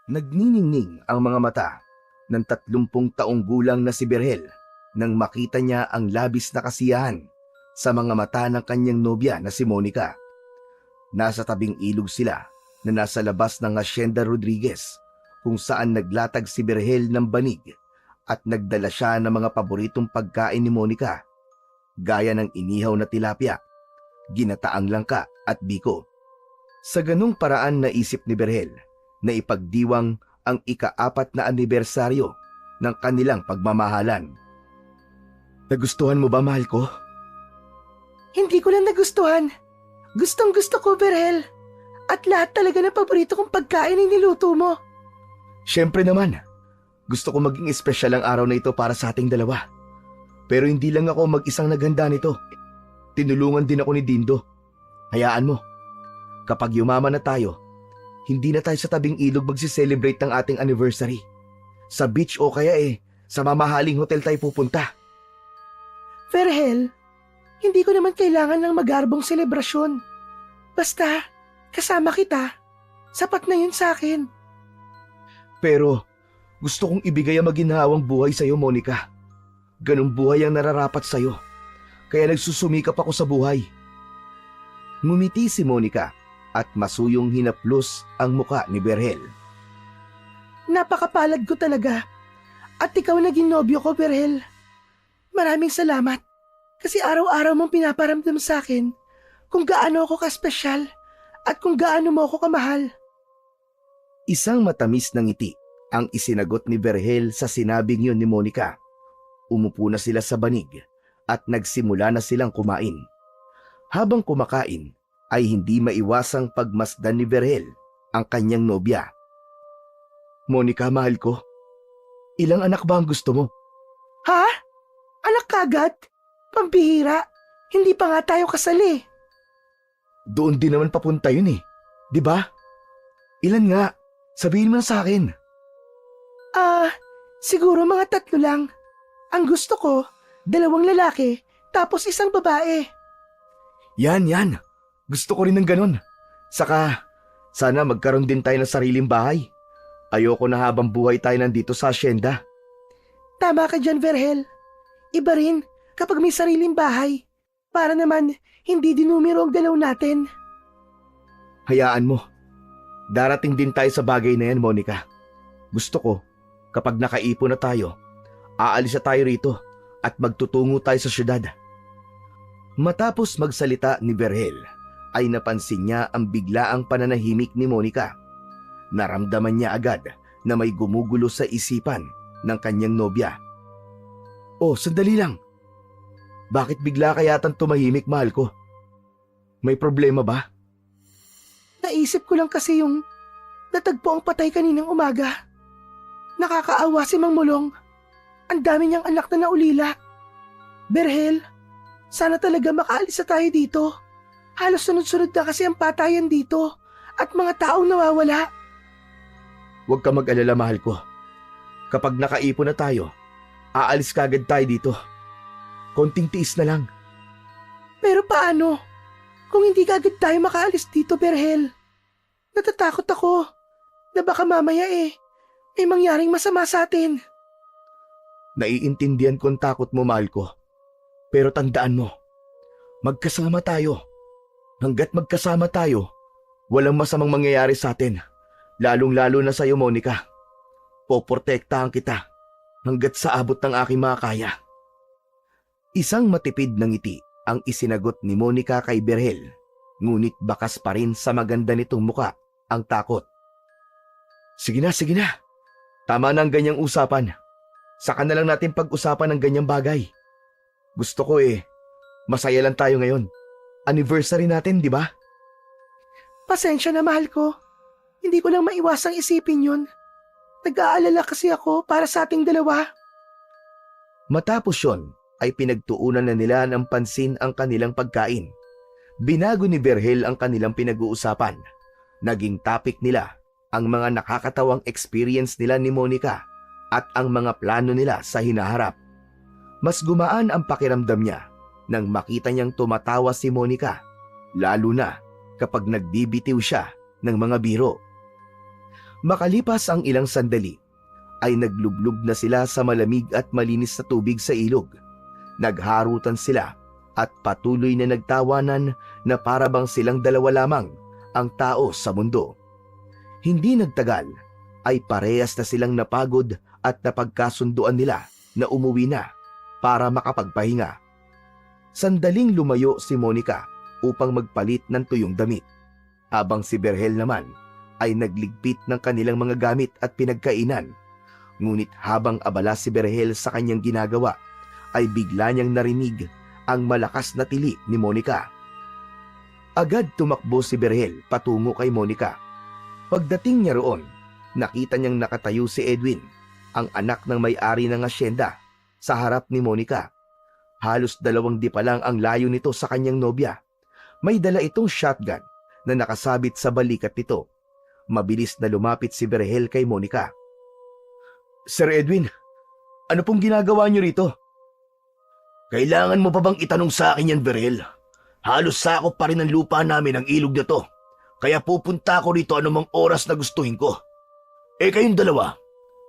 Nagniningning ang mga mata ng 30 taong gulang na si Berhel nang makita niya ang labis na kasiyahan sa mga mata ng kanyang nobya na si Monica. Nasa tabing ilog sila na nasa labas ng Hacienda Rodriguez kung saan naglatag si Berhel ng banig at nagdala siya ng mga paboritong pagkain ni Monica, gaya ng inihaw na tilapia, ginataang langka at biko. Sa ganung paraan naisip ni Berhel na ipagdiwang ang ika-4 na anibersaryo ng kanilang pagmamahalan. Nagustuhan mo ba, mahal ko? Hindi ko lang nagustuhan. Gustong gusto ko, Berhel. At lahat talaga ng paborito kong pagkain ay niluto mo. Siyempre naman, gusto ko maging espesyal ang araw na ito para sa ating dalawa. Pero hindi lang ako mag-isang naghanda nito. Tinulungan din ako ni Dindo. Hayaan mo, kapag yumaman na tayo, hindi na tayo sa tabing ilog magsi-celebrate ng ating anniversary. Sa beach o kaya sa mamahaling hotel tayo pupunta. Berhel, hindi ko naman kailangan ng magarbong selebrasyon. Basta, kasama kita. Sapat na yun sa akin. Pero gusto kong ibigay ang maginhawang buhay sa'yo, Monica. Ganong buhay ang nararapat sa'yo. Kaya nagsusumikap ako sa buhay. Ngumiti si Monica at masuyong hinaplos ang muka ni Berhel. Napakapalad ko talaga. At ikaw naging nobyo ko, Berhel. Maraming salamat. Kasi araw-araw mong pinaparamdam sa akin kung gaano ako kaspesyal at kung gaano mo ako kamahal. Isang matamis na ngiti ang isinagot ni Berhel sa sinabing yun ni Monica. Umupo na sila sa banig at nagsimula na silang kumain. Habang kumakain ay hindi maiwasang pagmasdan ni Berhel ang kanyang nobya. Monica, mahal ko, ilang anak ba ang gusto mo? Ha? Anak kagad? Pambihira. Hindi pa nga tayo kasali. Doon din naman papunta yun di ba? Ilan nga? Sabihin mo na sa akin. Siguro mga 3 lang. Ang gusto ko, 2 lalaki, tapos 1 babae. Yan. Gusto ko rin ng ganun. Saka, sana magkaroon din tayo ng sariling bahay. Ayoko na habang buhay tayo nandito sa asyenda. Tama ka dyan, Berhel. Iba rin kapag may sariling bahay. Para naman, hindi dinumiro ang galaw natin. Hayaan mo. Darating din tayo sa bagay na yan, Monica. Gusto ko, kapag nakaipon na tayo, aalis na tayo rito at magtutungo tayo sa syudad. Matapos magsalita ni Berhel, ay napansin niya ang biglaang pananahimik ni Monica. Naramdaman niya agad na may gumugulo sa isipan ng kanyang nobya. Oh, sandali lang. Bakit bigla kayatang tumahimik, mahal ko? May problema ba? Naisip ko lang kasi yung natagpo ang patay kaninang umaga. Nakakaawa si Mang Mulong. Ang dami niyang anak na naulila. Berhel, sana talaga makaalis na tayo dito. Halos sunod-sunod na kasi ang patayan dito at mga taong nawawala. Huwag ka mag-alala, mahal ko. Kapag nakaipon na tayo, aalis kagad tayo dito. Konting tiis na lang. Pero paano? Kung hindi kagad tayo makaalis dito, Berhel. Natatakot ako na baka mamaya may mangyaring masama sa atin. Naiintindihan ko ang takot mo, mahal ko. Pero tandaan mo, magkasama tayo. Hanggat magkasama tayo, walang masamang mangyayari sa atin. Lalong-lalo na sa'yo, Monica. Poprotektahan kita hanggat sa abot ng aking makakaya. Isang matipid na ngiti ang isinagot ni Monica kay Berhel, ngunit bakas pa rin sa maganda nitong muka ang takot. Sige na. Tama na ang ganyang usapan. Saka na lang natin pag-usapan ng ganyang bagay. Gusto ko masaya lang tayo ngayon. Anniversary natin, di ba? Pasensya na, mahal ko. Hindi ko lang maiwasang isipin yun. Nag-aalala kasi ako para sa ating dalawa. Matapos yon, ay pinagtuunan na nila ng pansin ang kanilang pagkain. Binago ni Berhel ang kanilang pinag-uusapan. Naging topic nila ang mga nakakatawang experience nila ni Monica at ang mga plano nila sa hinaharap. Mas gumaan ang pakiramdam niya nang makita niyang tumatawa si Monica, lalo na kapag nagbibitiw siya ng mga biro. Makalipas ang ilang sandali, ay naglublob na sila sa malamig at malinis na tubig sa ilog. Nagharutan sila at patuloy na nagtawanan na para bang silang dalawa lamang ang tao sa mundo. Hindi nagtagal ay parehas na silang napagod at napagkasunduan nila na umuwi na para makapagpahinga. Sandaling lumayo si Monica upang magpalit ng tuyong damit, habang si Berhel naman ay nagligpit ng kanilang mga gamit at pinagkainan. Ngunit habang abala si Berhel sa kanyang ginagawa, ay bigla niyang narinig ang malakas na tili ni Monica. Agad tumakbo si Berhel patungo kay Monica. Pagdating niya roon, nakita niyang nakatayo si Edwin, ang anak ng may-ari ng asyenda, sa harap ni Monica. Halos 2 di pa lang ang layo nito sa kanyang nobya. May dala itong shotgun na nakasabit sa balikat nito. Mabilis na lumapit si Berhel kay Monica. "Sir Edwin, ano pong ginagawa niyo rito?" "Kailangan mo pa bang itanong sa akin yan, Berhel? Halos sakop pa rin ng lupa namin ang ilog na to. Kaya pupunta ako rito anumang oras na gustuhin ko. Kayong dalawa,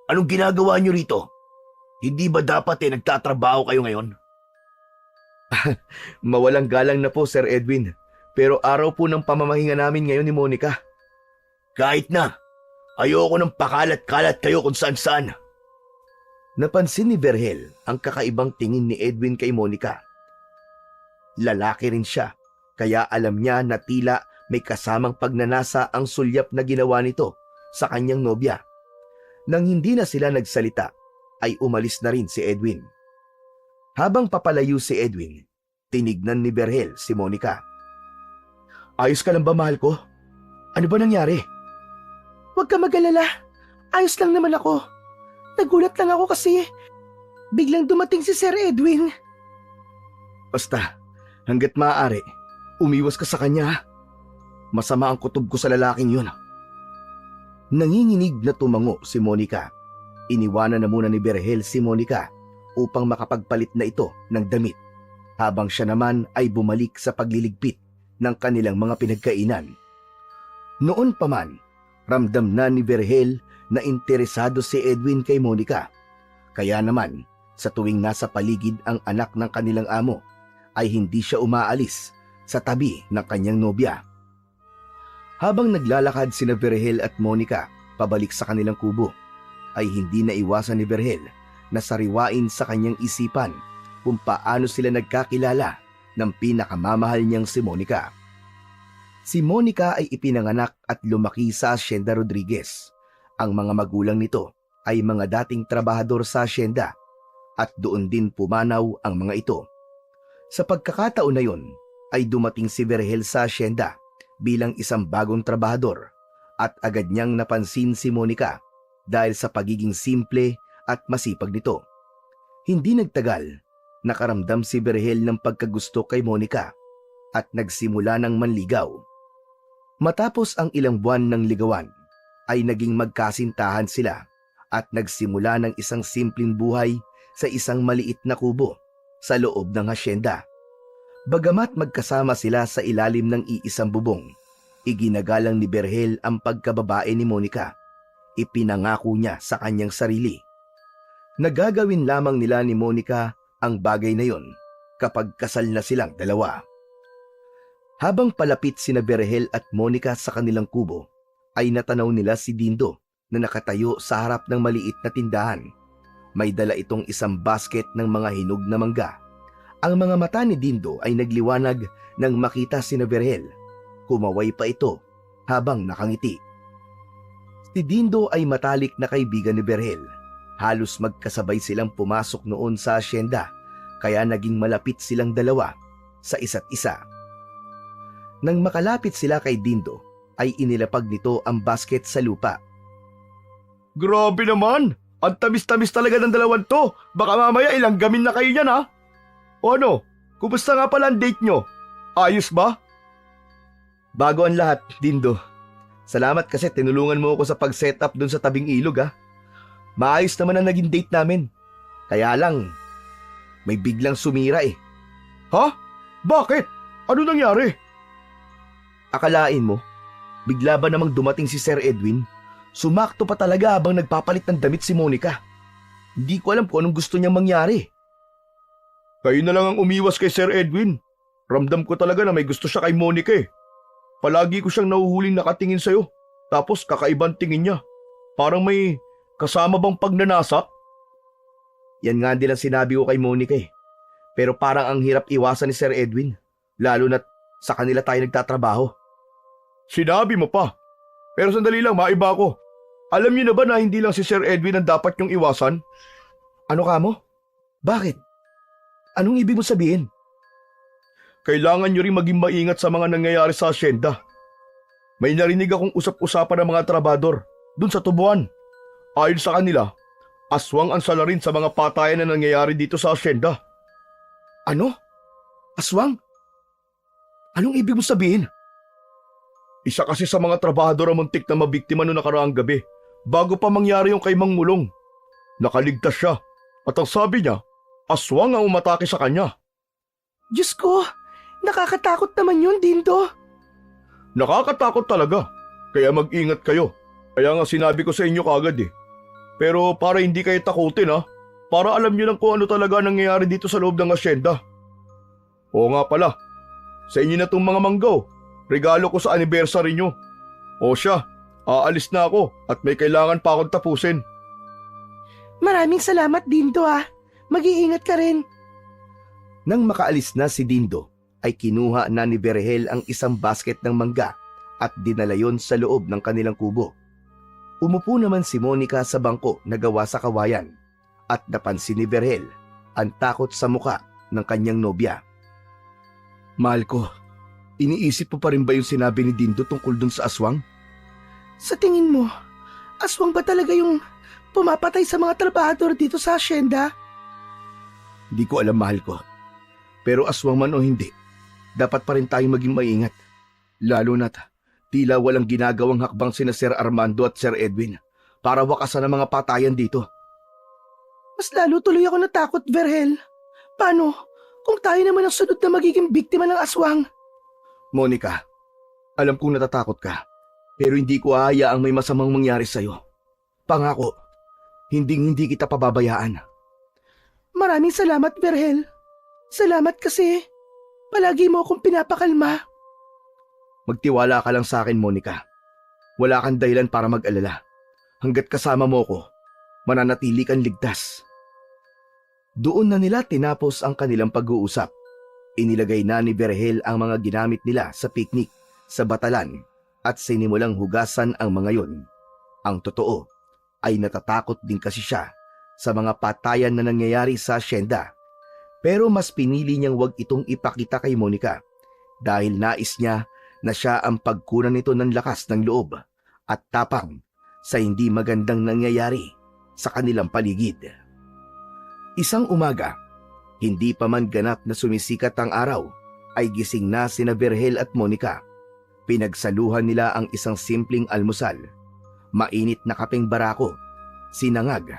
anong ginagawa niyo rito? Hindi ba dapat nagtatrabaho kayo ngayon?" "Mawalang galang na po, Sir Edwin. Pero araw po ng pamamahinga namin ngayon ni Monica." "Kahit na. Ayoko ng pakalat-kalat kayo kung saan-saan." Napansin ni Berhel ang kakaibang tingin ni Edwin kay Monica. Lalaki rin siya, kaya alam niya na tila may kasamang pagnanasa ang sulyap na ginawa nito sa kanyang nobya. Nang hindi na sila nagsalita, ay umalis na rin si Edwin. Habang papalayo si Edwin, tinignan ni Berhel si Monica. "Ayos ka lang ba, mahal ko? Ano ba nangyari?" Huwag ka mag-alala. Ayos lang naman ako. Nagulat lang ako kasi biglang dumating si Sir Edwin. "Basta, hanggat maaari, umiwas ka sa kanya, ha? Masama ang kutob ko sa lalaking yun." Nanginginig na tumango si Monica. Iniwanan na muna ni Berhel si Monica upang makapagpalit na ito ng damit, habang siya naman ay bumalik sa pagliligpit ng kanilang mga pinagkainan. Noon pa man, ramdam na ni Berhel na interesado si Edwin kay Monica. Kaya naman, sa tuwing nasa paligid ang anak ng kanilang amo, ay hindi siya umaalis sa tabi ng kanyang nobya. Habang naglalakad sina Berhel at Monica pabalik sa kanilang kubo, ay hindi naiwasan ni Berhel na sariwain sa kanyang isipan kung paano sila nagkakilala ng pinakamamahal niyang si Monica. Si Monica ay ipinanganak at lumaki sa Hacienda Rodriguez. Ang mga magulang nito ay mga dating trabahador sa hacienda at doon din pumanaw ang mga ito. Sa pagkakataon na yon ay dumating si Berhel sa hacienda bilang isang bagong trabahador at agad niyang napansin si Monica dahil sa pagiging simple at masipag nito. Hindi nagtagal, nakaramdam si Berhel ng pagkagusto kay Monica at nagsimula ng manligaw. Matapos ang ilang buwan ng ligawan, ay naging magkasintahan sila at nagsimula ng isang simpleng buhay sa isang maliit na kubo sa loob ng hacienda. Bagamat magkasama sila sa ilalim ng iisang bubong, iginagalang ni Berhel ang pagkababae ni Monica. Ipinangako niya sa kanyang sarili. Nagagawin lamang nila ni Monica ang bagay na yon kapag kasal na silang dalawa. Habang palapit sina Berhel at Monica sa kanilang kubo, ay natanaw nila si Dindo na nakatayo sa harap ng maliit na tindahan. May dala itong isang basket ng mga hinog na mangga. Ang mga mata ni Dindo ay nagliwanag nang makita sina Berhel. Kumaway pa ito habang nakangiti. Si Dindo ay matalik na kaibigan ni Berhel. Halos magkasabay silang pumasok noon sa hacienda, kaya naging malapit silang dalawa sa isa't isa. Nang makalapit sila kay Dindo, ay inilapag nito ang basket sa lupa. "Grabe naman! Ang tamis-tamis talaga ng dalawan to! Baka mamaya ilang gamin na kayo yan, ha? O ano? Kumusta nga pala ang date nyo? Ayos ba?" "Bago ang lahat, Dindo. Salamat kasi tinulungan mo ako sa pag-setup dun sa tabing ilog, ha? Maayos naman ang naging date namin. Kaya lang, may biglang sumira eh." "Ha? Bakit? Ano nangyari?" "Akalain mo, bigla ba namang dumating si Sir Edwin? Sumakto pa talaga habang nagpapalit ng damit si Monica. Hindi ko alam kung anong gusto niyang mangyari. Kayo na lang ang umiwas kay Sir Edwin. Ramdam ko talaga na may gusto siya kay Monica eh. Palagi ko siyang nahuhuling nakatingin sa'yo. Tapos kakaibang tingin niya. Parang may kasama bang pagnanasa? Yan nga din ang sinabi ko kay Monica eh. Pero parang ang hirap iwasan ni Sir Edwin. Lalo na't sa kanila tayo nagtatrabaho. Sinabi mo pa. Pero sandali lang, maiba ko. Alam niyo na ba na hindi lang si Sir Edwin ang dapat niyong iwasan? Ano ka mo? Bakit? Anong ibig mo sabihin? Kailangan niyo rin maging maingat sa mga nangyayari sa asyenda. May narinig akong usap-usapan ng mga trabador dun sa tubuan. Ayon sa kanila, aswang ang salarin sa mga patayan na nangyayari dito sa asyenda. Ano? Aswang? Anong ibig mo sabihin? Isa kasi sa mga trabahador ang muntik na mabiktima noong nakaraang gabi bago pa mangyari yung kay Mang Mulong. Nakaligtas siya at ang sabi niya, aswang ang umatake sa kanya. Diyos ko, nakakatakot naman yun, Dindo. Nakakatakot talaga, kaya mag-ingat kayo. Kaya nga sinabi ko sa inyo kagad eh. Pero para hindi kayo takutin para alam niyo lang kung ano talaga nangyayari dito sa loob ng asyenda. Oo nga pala, sa inyo na tong mga manggaw. Regalo ko sa anniversary nyo. O siya, aalis na ako at may kailangan pa akong tapusin. Maraming salamat, Dindo Mag-iingat ka rin. Nang makaalis na si Dindo, ay kinuha na ni Berhel ang isang basket ng mangga at dinala yon sa loob ng kanilang kubo. Umupo naman si Monica sa bangko na gawa sa kawayan at napansin ni Berhel ang takot sa muka ng kanyang nobya. Mahal ko, iniisip mo pa rin ba yung sinabi ni Dindo tungkol dun sa aswang? Sa tingin mo, aswang ba talaga yung pumapatay sa mga trabahador dito sa asyenda? Di ko alam, mahal ko. Pero aswang man o hindi, dapat pa rin tayong maging maingat. Lalo na't tila walang ginagawang hakbang sina Sir Armando at Sir Edwin para wakasan ang mga patayan dito. Mas lalo tuloy ako natakot, Berhel. Paano kung tayo naman ang sunod na magiging biktima ng aswang? Monica, alam kong natatakot ka, pero hindi ko hahayaang may masamang mangyari sa'yo. Pangako, hindi kita pababayaan. Maraming salamat, Berhel. Salamat kasi palagi mo akong pinapakalma. Magtiwala ka lang sa akin, Monica. Wala kang dahilan para mag-alala. Hanggat kasama mo ko, mananatili kang ligtas. Doon na nila tinapos ang kanilang pag-uusap. Inilagay na ni Berhel ang mga ginamit nila sa picnic sa batalan at sinimulang hugasan ang mga yon. Ang totoo ay natatakot din kasi siya sa mga patayan na nangyayari sa asyenda. Pero mas pinili niyang wag itong ipakita kay Monica dahil nais niya na siya ang pagkunan nito ng lakas ng loob at tapang sa hindi magandang nangyayari sa kanilang paligid. Isang umaga, hindi pa man ganap na sumisikat ang araw, ay gising na sina Berhel at Monica. Pinagsaluhan nila ang isang simpleng almusal, mainit na kapeng barako, sinangag,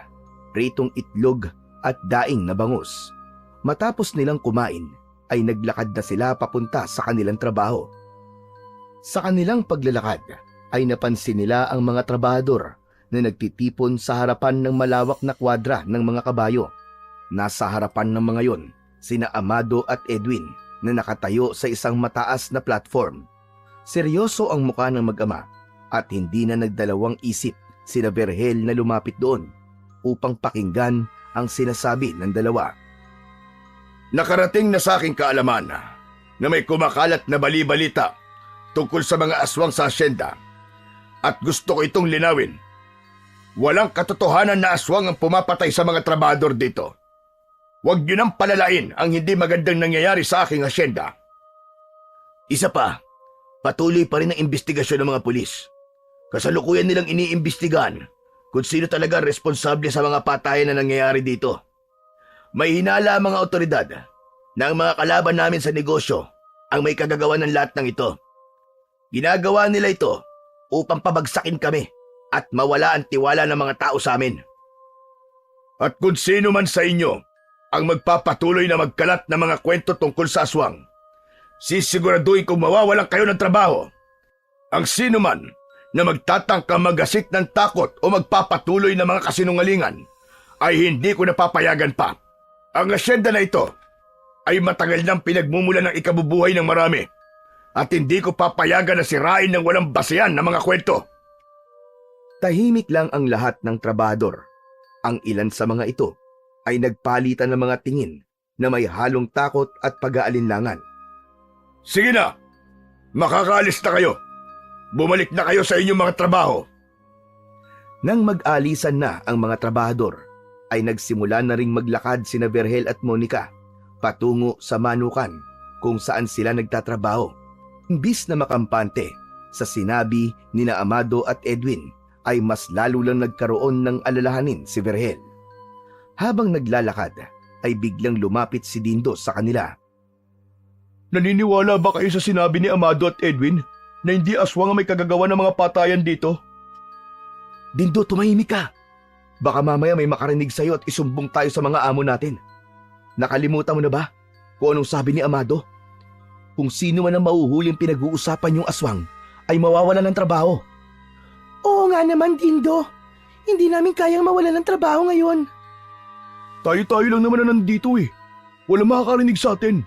pritong itlog at daing na bangus. Matapos nilang kumain, ay naglakad na sila papunta sa kanilang trabaho. Sa kanilang paglalakad, ay napansin nila ang mga trabahador na nagtitipon sa harapan ng malawak na kwadra ng mga kabayo. Nasa harapan ng mga yon, sina Amado at Edwin na nakatayo sa isang mataas na platform. Seryoso ang mukha ng mag-ama at hindi na nagdalawang isip sina Berhel na lumapit doon upang pakinggan ang sinasabi ng dalawa. Nakarating na sa aking kaalaman na may kumakalat na bali-balita tungkol sa mga aswang sa asyenda at gusto ko itong linawin. Walang katotohanan na aswang ang pumapatay sa mga trabahador dito. Huwag niyo nang palalain ang hindi magandang nangyayari sa aking asyenda. Isa pa, patuloy pa rin ang investigasyon ng mga pulis. Kasalukuyan nilang iniimbestigahan kung sino talaga responsable sa mga patayan na nangyayari dito. May hinala ang mga otoridad na ang mga kalaban namin sa negosyo ang may kagagawa ng lahat ng ito. Ginagawa nila ito upang pabagsakin kami at mawala ang tiwala ng mga tao sa amin. At kung sino man sa inyo ang magpapatuloy na magkalat ng mga kwento tungkol sa aswang, sisiguraduhin kong mawawalan kayo ng trabaho. Ang sino man na magtatangka magasit ng takot o magpapatuloy ng mga kasinungalingan, ay hindi ko napapayagan pa. Ang asyenda na ito ay matagal nang pinagmumula ng ikabubuhay ng marami at hindi ko papayagan na sirain ng walang basehan ng mga kwento. Tahimik lang ang lahat ng trabador. Ang ilan sa mga ito ay nagpalitan ng mga tingin na may halong takot at pag-aalinlangan. Sige na! Makakaalis na kayo! Bumalik na kayo sa inyong mga trabaho! Nang mag-alisan na ang mga trabahador, ay nagsimula na ring maglakad sina Vergel at Monica patungo sa manukan kung saan sila nagtatrabaho. Imbis na makampante sa sinabi ni na Amado at Edwin, ay mas lalo lang nagkaroon ng alalahanin si Vergel. Habang naglalakad, ay biglang lumapit si Dindo sa kanila. Naniniwala ba kayo sa sinabi ni Amado at Edwin na hindi aswang ang may kagagawa ng mga patayan dito? Dindo, tumahimik ka. Baka mamaya may makarinig sa'yo at isumbong tayo sa mga amo natin. Nakalimutan mo na ba kung anong sabi ni Amado? Kung sino man ang mauhuling pinag-uusapan yung aswang, ay mawawala ng trabaho. Oo nga naman, Dindo. Hindi namin kayang mawala ng trabaho ngayon. Tayo-tayo lang naman na nandito eh. Walang makakarinig sa atin.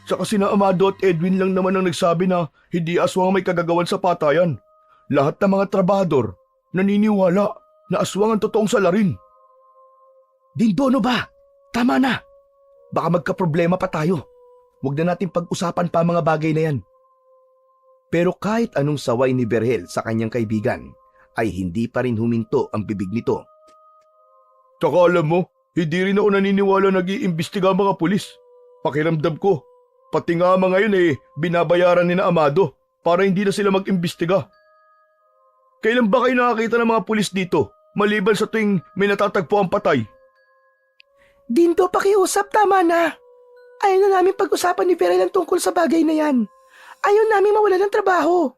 Saka sina Amado at Edwin lang naman ang nagsabi na hindi aswang ang may kagagawan sa patayan. Lahat ng mga trabahador naniniwala na aswang ang totoong salarin. Dindo, ano ba? Tama na. Baka magkaproblema pa tayo. Huwag na natin pag-usapan pa mga bagay na yan. Pero kahit anong saway ni Vergel sa kanyang kaibigan, ay hindi pa rin huminto ang bibig nito. Tsaka alam mo, hindi rin ako naniniwala nag-iimbestiga ang mga pulis. Pakiramdam ko, pati nga mga yun binabayaran ni na Amado para hindi na sila mag-imbestiga. Kailan ba kayo nakakita ng mga pulis dito, maliban sa tuwing may natatagpo ang patay? Dindo, pakiusap, tama na. Ayaw na namin pag-usapan ni Vergel ang tungkol sa bagay na yan. Ayaw namin mawala ng trabaho.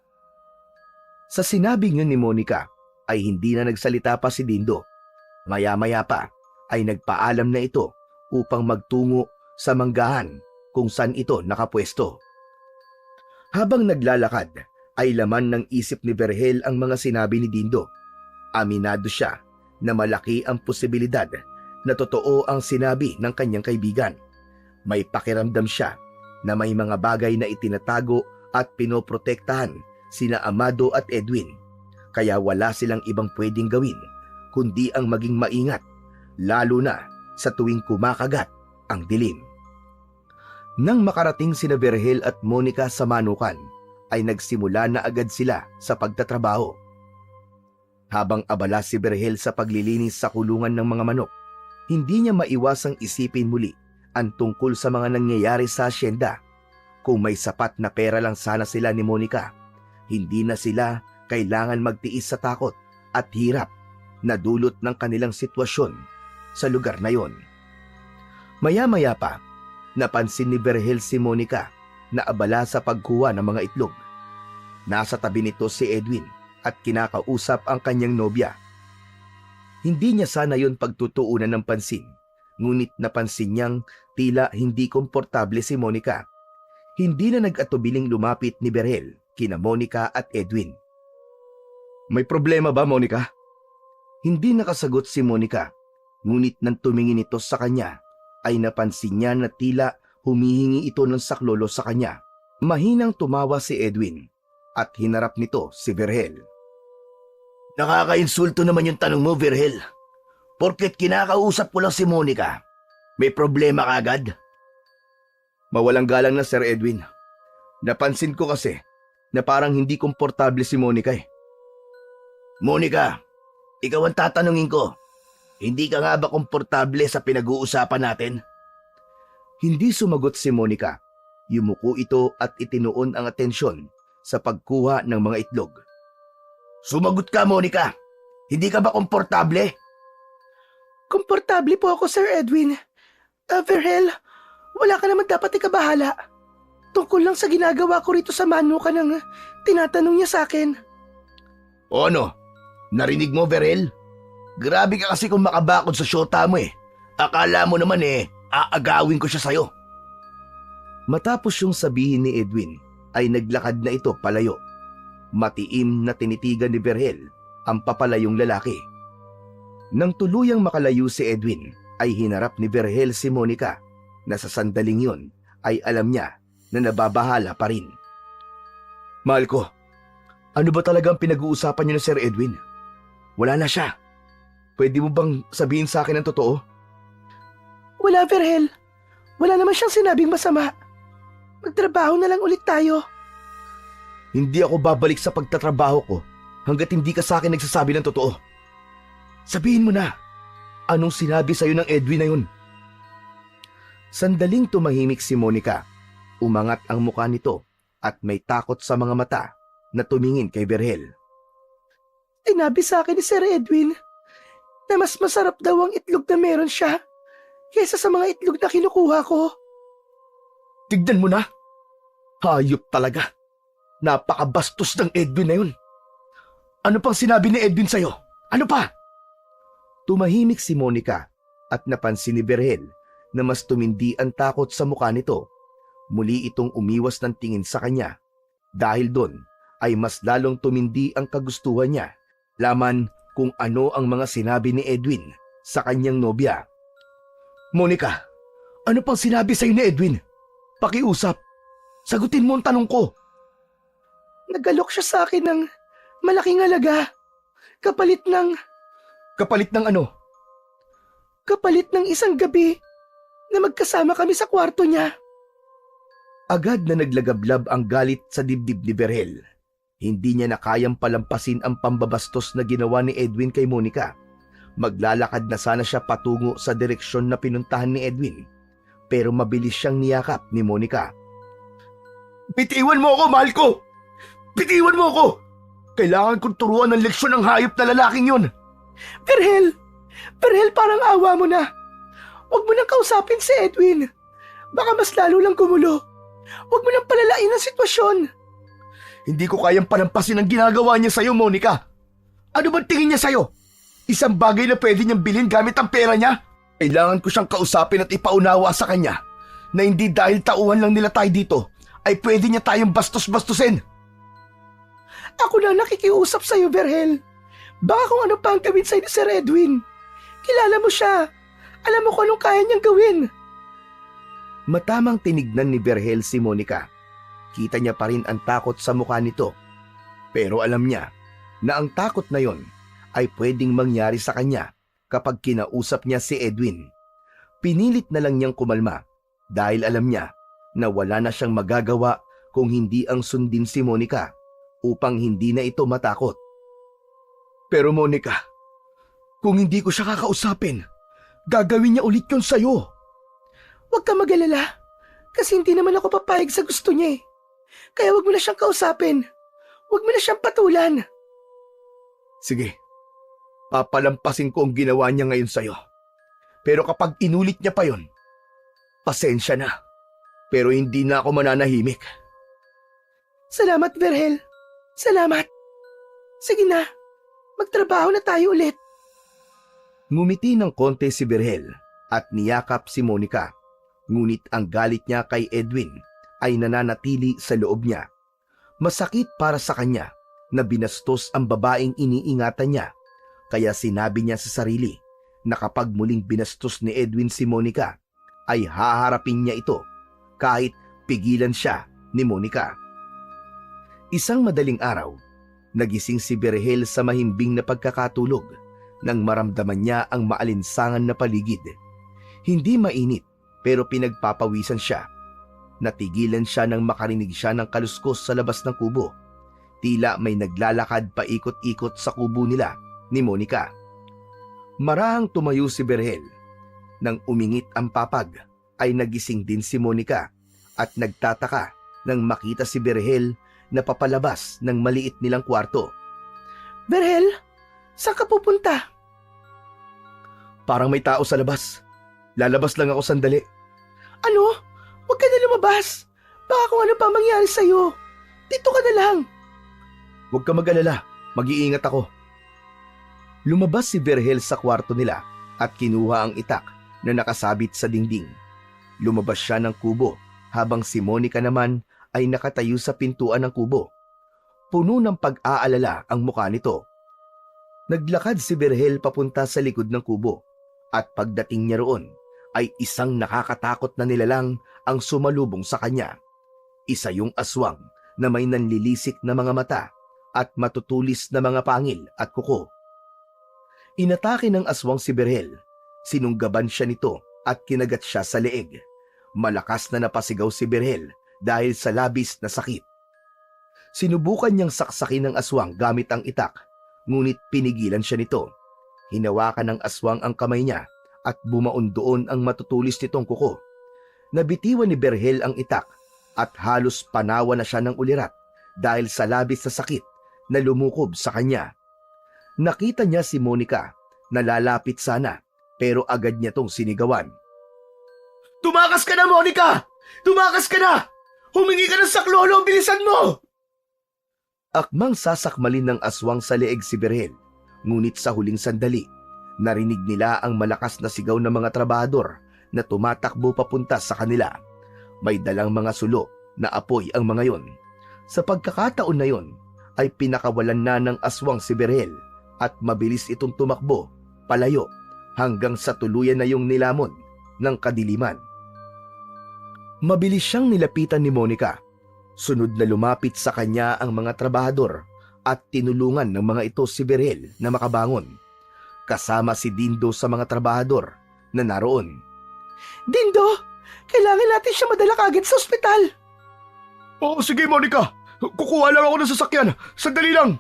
Sa sinabing yun ni Monica, ay hindi na nagsalita pa si Dindo. Maya-maya pa, ay nagpaalam na ito upang magtungo sa manggahan kung saan ito nakapwesto. Habang naglalakad, ay laman ng isip ni Vergel ang mga sinabi ni Dindo. Aminado siya na malaki ang posibilidad na totoo ang sinabi ng kanyang kaibigan. May pakiramdam siya na may mga bagay na itinatago at pinoprotektahan sina Amado at Edwin, kaya wala silang ibang pwedeng gawin kundi ang maging maingat, lalo na sa tuwing kumakagat ang dilim. Nang makarating sina Vergel at Monica sa manukan, ay nagsimula na agad sila sa pagtatrabaho. Habang abala si Vergel sa paglilinis sa kulungan ng mga manok, hindi niya maiwasang isipin muli ang tungkol sa mga nangyayari sa asyenda. Kung may sapat na pera lang sana sila ni Monica, hindi na sila kailangan magtiis sa takot at hirap na dulot ng kanilang sitwasyon sa lugar na yon. Maya-maya pa, napansin ni Vergel si Monica na abala sa pagkuha ng mga itlog. Nasa tabi nito si Edwin at kinakausap ang kanyang nobya. Hindi niya sana yon pagtutuunan ng pansin, ngunit napansin niyang tila hindi komportable si Monica. Hindi na nag-atubiling lumapit ni Vergel kina Monica at Edwin. May problema ba, Monica? Hindi nakasagot si Monica, ngunit nang tumingin ito sa kanya, ay napansin niya na tila humihingi ito ng saklolo sa kanya. Mahinang tumawa si Edwin at hinarap nito si Vergel. Nakakainsulto naman yung tanong mo, Vergel. Porket kinakausap ko lang si Monica, may problema ka agad? Mawalang galang na, Sir Edwin. Napansin ko kasi na parang hindi komportable si Monica eh. Monica, ikaw ang tatanungin ko. Hindi ka nga ba komportable sa pinag-uusapan natin? Hindi sumagot si Monica. Yumuko ito at itinuon ang atensyon sa pagkuha ng mga itlog. Sumagot ka, Monica. Hindi ka ba komportable? Komportable po ako, Sir Edwin. Vergel, wala ka naman dapat ikabahala. Tungkol lang sa ginagawa ko rito sa manukan ng tinatanong niya sa akin. O ano? Narinig mo, Vergel? Grabe ka kasi kung makabakod sa syota mo eh. Akala mo naman aagawin ko siya sa'yo. Matapos yung sabihin ni Edwin, ay naglakad na ito palayo. Matiim na tinitigan ni Berhel ang papalayong lalaki. Nang tuluyang makalayo si Edwin, ay hinarap ni Berhel si Monica na sa sandaling yun ay alam niya na nababahala pa rin. Mahal ko, ano ba talagang pinag-uusapan niyo ni Sir Edwin? Wala na siya. Pwede mo bang sabihin sa akin ang totoo? Wala, Berhel. Wala naman siyang sinabing masama. Magtrabaho na lang ulit tayo. Hindi ako babalik sa pagtatrabaho ko hanggat hindi ka sa akin nagsasabi ng totoo. Sabihin mo na, anong sinabi sa'yo ng Edwin na yun? Sandaling tumahimik si Monica. Umangat ang mukha nito at may takot sa mga mata na tumingin kay Berhel. Sinabi sa akin ni Sir Edwin na mas masarap daw ang itlog na meron siya kaysa sa mga itlog na kinukuha ko. Tignan mo na. Hayop talaga. Napakabastos ng Edwin na yun. Ano pang sinabi ni Edwin sa'yo? Ano pa? Tumahimik si Monica at napansin ni Berhel na mas tumindi ang takot sa mukha nito. Muli itong umiwas ng tingin sa kanya. Dahil doon ay mas lalong tumindi ang kagustuhan niya. Laman kung ano ang mga sinabi ni Edwin sa kanyang nobya. Monica, ano pang sinabi sa'yo ni Edwin? Pakiusap. Sagutin mo ang tanong ko. Nagalok siya sa akin ng malaking halaga. Kapalit ng ano? Kapalit ng isang gabi na magkasama kami sa kwarto niya. Agad na naglagablab ang galit sa dibdib ni Berhel. Hindi niya na kayang palampasin ang pambabastos na ginawa ni Edwin kay Monica. Maglalakad na sana siya patungo sa direksyon na pinuntahan ni Edwin. Pero mabilis siyang niyakap ni Monica. Bitiwan mo ako, mahal ko! Bitiwan mo ako! Kailangan kong turuan ng leksyon ng hayop na lalaking yun! Berhel! Berhel, parang awa mo na. Huwag mo nang kausapin si Edwin. Baka mas lalo lang gumulo. Huwag mo nang palalain ang sitwasyon. Hindi ko kayang palampasin ang ginagawa niya sa'yo, Monica. Ano bang tingin niya sa'yo? Isang bagay na pwede niyang bilhin gamit ang pera niya? Kailangan ko siyang kausapin at ipaunawa sa kanya na hindi dahil tauhan lang nila tayo dito ay pwede niya tayong bastos-bastusin. Ako na nakikiusap sa'yo, Berhel. Baka kung ano pa ang gawin sa'yo ni Sir Edwin. Kilala mo siya. Alam mo kung anong kaya niyang gawin. Matamang tinignan ni Berhel si Monica. Kita niya pa rin ang takot sa mukha nito. Pero alam niya na ang takot na yon ay pwedeng mangyari sa kanya kapag kinausap niya si Edwin. Pinilit na lang niyang kumalma dahil alam niya na wala na siyang magagawa kung hindi ang sundin si Monica upang hindi na ito matakot. Pero Monica, kung hindi ko siya kakausapin, gagawin niya ulit yun sa'yo. Huwag ka mag-alala kasi hindi naman ako papayag sa gusto niya eh. Kaya huwag mo na siyang kausapin. Huwag mo na siyang patulan. Sige, papalampasin ko ang ginawa niya ngayon sa'yo. Pero kapag inulit niya pa yon, pasensya na. Pero hindi na ako mananahimik. Salamat, Berhel. Salamat. Sige na, magtrabaho na tayo ulit. Ngumiti ng konti si Berhel at niyakap si Monica. Ngunit ang galit niya kay Edwin ay nananatili sa loob niya. Masakit para sa kanya na binastos ang babaeng iniingatan niya. Kaya sinabi niya sa sarili na kapag muling binastos ni Edwin si Monica, ay haharapin niya ito kahit pigilan siya ni Monica. Isang madaling araw, nagising si Berhel sa mahimbing na pagkakatulog nang maramdaman niya ang maalinsangan na paligid. Hindi mainit pero pinagpapawisan siya. Natigilan siya nang makarinig siya ng kaluskos sa labas ng kubo. Tila may naglalakad paikot-ikot sa kubo nila ni Monica. Marahang tumayo si Berhel. Nang umingit ang papag, ay nagising din si Monica at nagtataka nang makita si Berhel na papalabas ng maliit nilang kwarto. Berhel, saan ka pupunta? Parang may tao sa labas. Lalabas lang ako sandali. Ano? Huwag ka na lumabas. Baka kung ano pa mangyari sa'yo. Dito ka na lang. Huwag ka mag-alala. Mag-iingat ako. Lumabas si Berhel sa kwarto nila at kinuha ang itak na nakasabit sa dingding. Lumabas siya ng kubo habang si Monica naman ay nakatayo sa pintuan ng kubo. Puno ng pag-aalala ang mukha nito. Naglakad si Berhel papunta sa likod ng kubo at pagdating niya roon ay isang nakakatakot na nilalang ang sumalubong sa kanya. Isa yung aswang na may nanlilisik na mga mata at matutulis na mga pangil at kuko. Inatake ng aswang si Berhel. Sinunggaban siya nito at kinagat siya sa leeg. Malakas na napasigaw si Berhel dahil sa labis na sakit. Sinubukan niyang saksakin ng aswang gamit ang itak, ngunit pinigilan siya nito. Hinawakan ng aswang ang kamay niya at bumaon doon ang matutulis nitong kuko. Nabitiwan ni Berhel ang itak at halos panawa na siya ng ulirat dahil sa labis na sakit na lumukob sa kanya. Nakita niya si Monica na lalapit sana pero agad niya tong sinigawan. "Tumakas ka na, Monica! Tumakas ka na! Humingi ka ng saklolo! Bilisan mo!" Akmang sasakmalin ng aswang sa leeg si Berhel, ngunit sa huling sandali, narinig nila ang malakas na sigaw ng mga trabahador na tumatakbo papunta sa kanila. May dalang mga sulo na apoy ang mga yon. Sa pagkakataon na yon, ay pinakawalan na ng aswang si Berhel at mabilis itong tumakbo, palayo, hanggang sa tuluyan na yung nilamon ng kadiliman. Mabilis siyang nilapitan ni Monica. Sunod na lumapit sa kanya ang mga trabahador at tinulungan ng mga ito si Berhel na makabangon. Kasama si Dindo sa mga trabahador na naroon. Dindo, kailangan natin siya madala kagad sa ospital. "Oo, sige Monica. Kukuha lang ako ng sasakyan. Sandali lang."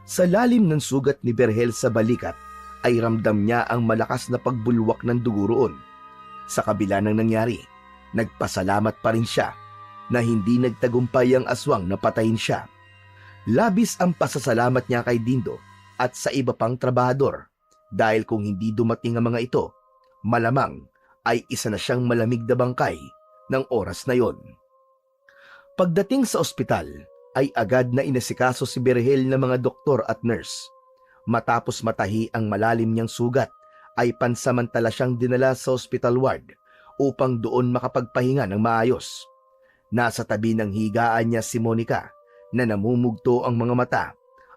Sa lalim ng sugat ni Berhel sa balikat ay ramdam niya ang malakas na pagbulwak ng dugo roon. Sa kabila ng nangyari, nagpasalamat pa rin siya na hindi nagtagumpay ang aswang na patayin siya. Labis ang pasasalamat niya kay Dindo at sa iba pang trabahador dahil kung hindi dumating ang mga ito, malamang ay isa na siyang malamig na bangkay ng oras na yon. Pagdating sa ospital, ay agad na inasikaso si Berhel ng mga doktor at nurse. Matapos matahi ang malalim niyang sugat, ay pansamantala siyang dinala sa hospital ward upang doon makapagpahinga ng maayos. Nasa tabi ng higaan niya si Monica na namumugto ang mga mata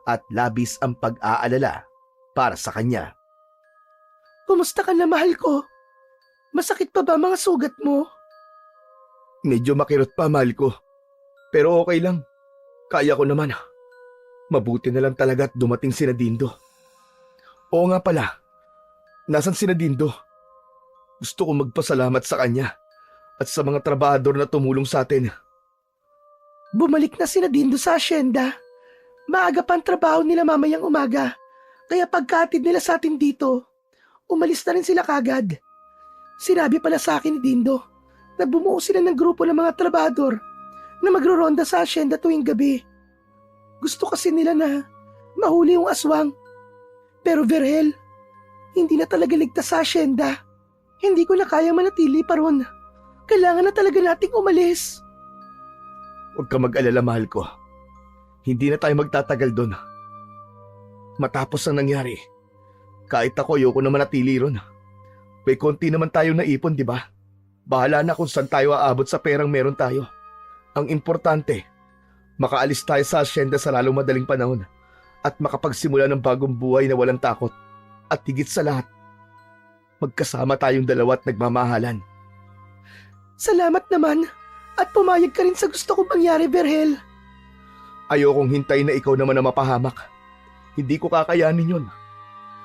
at labis ang pag-aalala para sa kanya. Kumusta ka na, mahal ko? Masakit pa ba mga sugat mo? Medyo makirot pa, mahal ko. Pero okay lang. Kaya ko naman. Mabuti na lang talaga at dumating si Dindo. Oo nga pala. Nasaan si Dindo? Gusto ko magpasalamat sa kanya at sa mga trabahador na tumulong sa atin. Bumalik na si Dindo sa asyenda. Maaga pa ang trabaho nila mamayang umaga. Kaya pagkatid nila sa atin dito, umalis na rin sila kagad. Sinabi pala sa akin ni Dindo na bumuo sila ng grupo ng mga trabahador na magro-ronda sa asyenda tuwing gabi. Gusto kasi nila na mahuli yung aswang. Pero Berhel, hindi na talaga ligtas sa asyenda. Hindi ko na kaya manatili pa ron. Kailangan na talaga nating umalis. Huwag ka mag-alala, mahal ko. Hindi na tayo magtatagal doon. Matapos ang nangyari, kahit ako ayoko na manatili ron. May konti naman tayo naipon, di ba? Bahala na kung saan tayo aabot sa perang meron tayo. Ang importante, makaalis tayo sa asyenda sa lalong madaling panahon at makapagsimula ng bagong buhay na walang takot. At higit sa lahat, magkasama tayong dalawa at nagmamahalan. Salamat naman at pumayag ka rin sa gusto kong mangyari, Berhel. Ayokong hintayin na ikaw naman na mapahamak. Hindi ko kakayanin yun.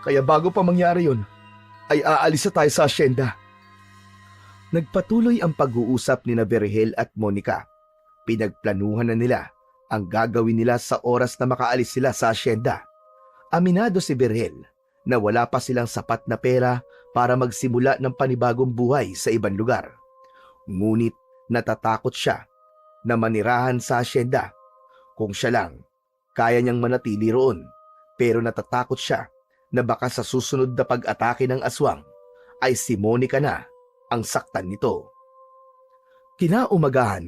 Kaya bago pa mangyari yun, ay aalis na tayo sa asyenda. Nagpatuloy ang pag-uusap ni Berhel at Monica. Pinagplanuhan na nila ang gagawin nila sa oras na makaalis sila sa asyenda. Aminado si Berhel na wala pa silang sapat na pera para magsimula ng panibagong buhay sa ibang lugar. Ngunit natatakot siya na manirahan sa asyenda. Kung siya lang, kaya niyang manatili roon, pero natatakot siya na baka sa susunod na pag-atake ng aswang ay si Monica na ang saktan nito. Kinaumagahan,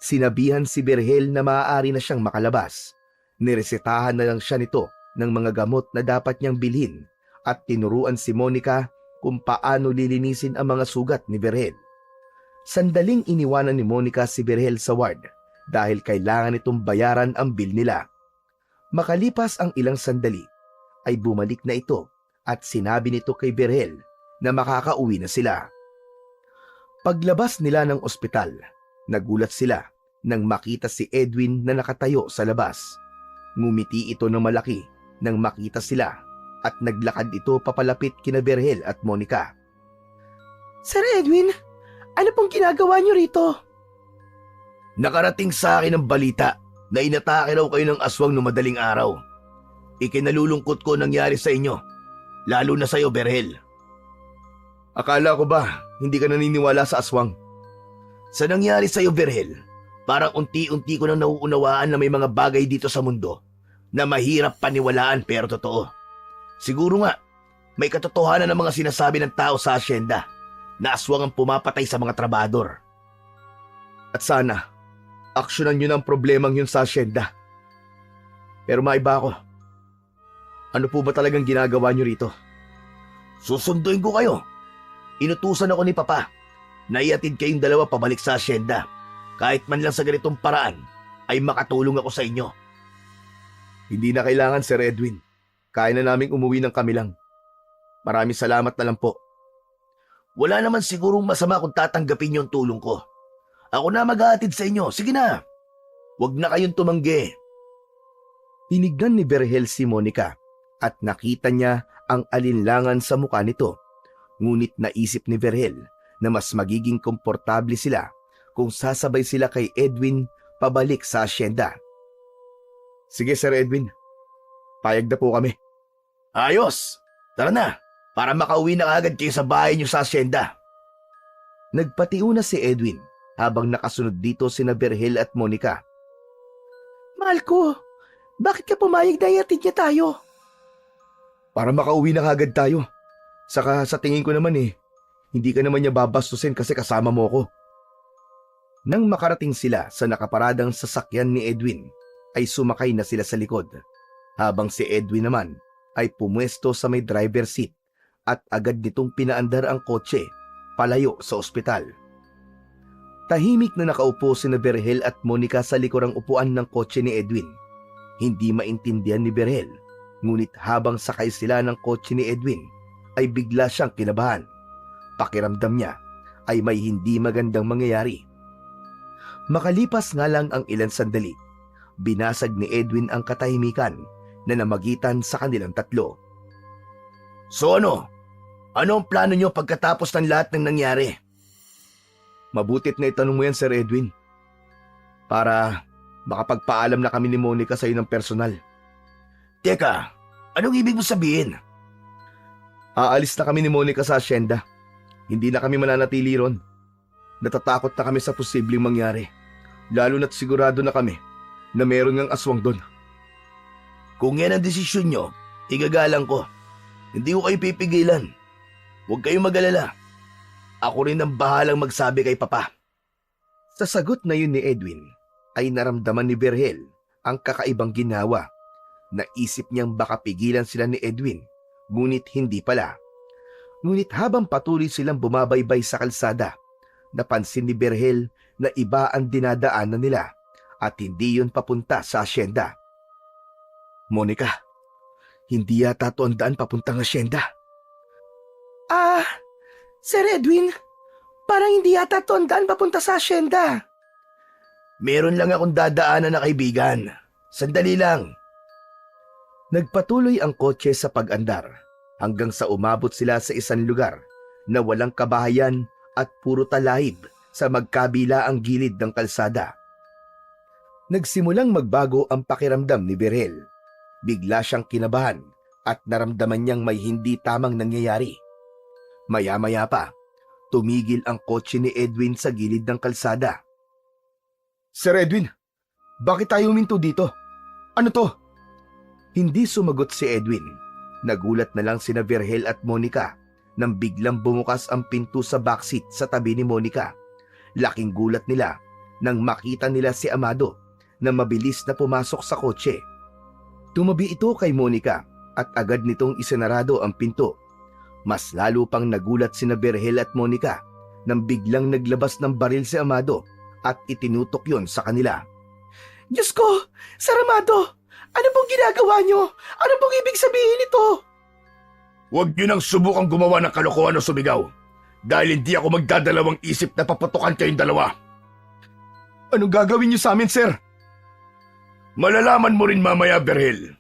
sinabihan si Berhel na maaari na siyang makalabas. Niresetahan na lang siya nito ng mga gamot na dapat niyang bilhin at tinuruan si Monica kung paano lilinisin ang mga sugat ni Berhel. Sandaling iniwanan ni Monica si Berhel sa ward dahil kailangan itong bayaran ang bill nila. Makalipas ang ilang sandali ay bumalik na ito at sinabi nito kay Berhel na makakauwi na sila. Paglabas nila ng ospital, nagulat sila nang makita si Edwin na nakatayo sa labas. Ngumiti ito ng malaki nang makita sila at naglakad ito papalapit kina Berhel at Monica. Sir Edwin, ano pong ginagawa niyo rito? Nakarating sa akin ang balita na inatake raw kayo ng aswang no madaling araw. Ikinalulungkot ko nangyari sa inyo, lalo na sa iyo, Berhel. Akala ko ba hindi ka naniniwala sa aswang? Sa nangyari sa iyo, Berhel, parang unti-unti ko nang nauunawaan na may mga bagay dito sa mundo na mahirap paniwalaan pero totoo. Siguro nga, may katotohanan ng mga sinasabi ng tao sa asyenda na aswang ang pumapatay sa mga trabador. At sana, aksyonan nyo ng problemang yun sa asyenda. Pero maiba ako. Ano po ba talagang ginagawa nyo rito? Susunduin ko kayo. Inutusan ako ni Papa na iatid kayong dalawa pabalik sa asyenda. Kahit man lang sa ganitong paraan, ay makatulong ako sa inyo. Hindi na kailangan, Sir Edwin. Kaya na naming umuwi ng kami lang. Maraming salamat na lang po. Wala naman sigurong masama kung tatanggapin yung tulong ko. Ako na mag-aatid sa inyo. Sige na. Huwag na kayong tumanggi. Tinignan ni Berhel si Monica at nakita niya ang alinlangan sa mukha nito. Ngunit naisip ni Berhel na mas magiging komportable sila kung sasabay sila kay Edwin pabalik sa asyenda. Sige, Sir Edwin. Payag na po kami. Ayos! Tara na, para makauwi na agad kayo sa bahay niyo sa asyenda. Nagpatiuna si Edwin habang nakasunod dito sina Berhel at Monica. Mahal ko, bakit ka pumayag na iatid niya tayo? Para makauwi na agad tayo. Saka sa tingin ko naman hindi ka naman niya babastusin kasi kasama mo ko. Nang makarating sila sa nakaparadang sasakyan ni Edwin, ay sumakay na sila sa likod. Habang si Edwin naman ay pumwesto sa may driver seat at agad nitong pinaandar ang kotse palayo sa ospital. Tahimik na nakaupo sina Berhel at Monica sa likurang upuan ng kotse ni Edwin. Hindi maintindihan ni Berhel, ngunit habang sakay sila ng kotse ni Edwin, ay bigla siyang kinabahan. Pakiramdam niya ay may hindi magandang mangyayari. Makalipas nga lang ang ilang sandali, binasag ni Edwin ang katahimikan na namagitan sa kanilang tatlo. So ano? Ano ang plano niyo pagkatapos ng lahat ng nangyari? Mabutit na itanong mo yan, Sir Edwin. Para makapagpaalam na kami ni Monica sa iyo ng personal. Teka, anong ibig mo sabihin? Aalis na kami ni Monica sa asyenda. Hindi na kami mananatili ron. Natatakot na kami sa posibleng mangyari. Lalo na't sigurado na kami na meron ngang aswang doon. Kung yan ang desisyon nyo, igagalang ko. Hindi ko kayo pipigilan. Huwag kayong mag-alala. Ako rin ang bahalang magsabi kay Papa. Sa sagot na yun ni Edwin, ay naramdaman ni Berhel ang kakaibang ginawa. Naisip niyang baka pigilan sila ni Edwin, ngunit hindi pala. Ngunit habang patuloy silang bumabaybay sa kalsada, napansin ni Berhel na iba ang dinadaanan nila at hindi yun papunta sa asyenda. Monica, hindi yata to ang daan papuntang asyenda. Sir Edwin, parang hindi yata to ang daan papunta sa asyenda. Meron lang akong dadaanan na kaibigan. Sandali lang. Nagpatuloy ang kotse sa pag-andar hanggang sa umabot sila sa isang lugar na walang kabahayan at puro talahib sa magkabila ang gilid ng kalsada. Nagsimulang magbago ang pakiramdam ni Berhel. Bigla siyang kinabahan at naramdaman niyang may hindi tamang nangyayari. Maya-maya pa, tumigil ang kotse ni Edwin sa gilid ng kalsada. Sir Edwin, bakit tayo huminto dito? Ano to? Hindi sumagot si Edwin. Nagulat na lang sina Berhel at Monica nang biglang bumukas ang pinto sa backseat sa tabi ni Monica. Laking gulat nila nang makita nila si Amado na mabilis na pumasok sa kotse. Tumabi ito kay Monica at agad nitong isinarado ang pinto. Mas lalo pang nagulat sina Berhel at Monica nang biglang naglabas ng baril si Amado at itinutok yon sa kanila. Diyos ko, Sir Amado, ano pong ginagawa nyo? Ano pong ibig sabihin nito? Huwag niyo nang subukang gumawa ng kalokohan o sumigaw dahil hindi ako magdadalawang isip na paputukan kayong dalawa. Anong gagawin niyo sa amin, sir? Malalaman mo rin mamaya, Berhel.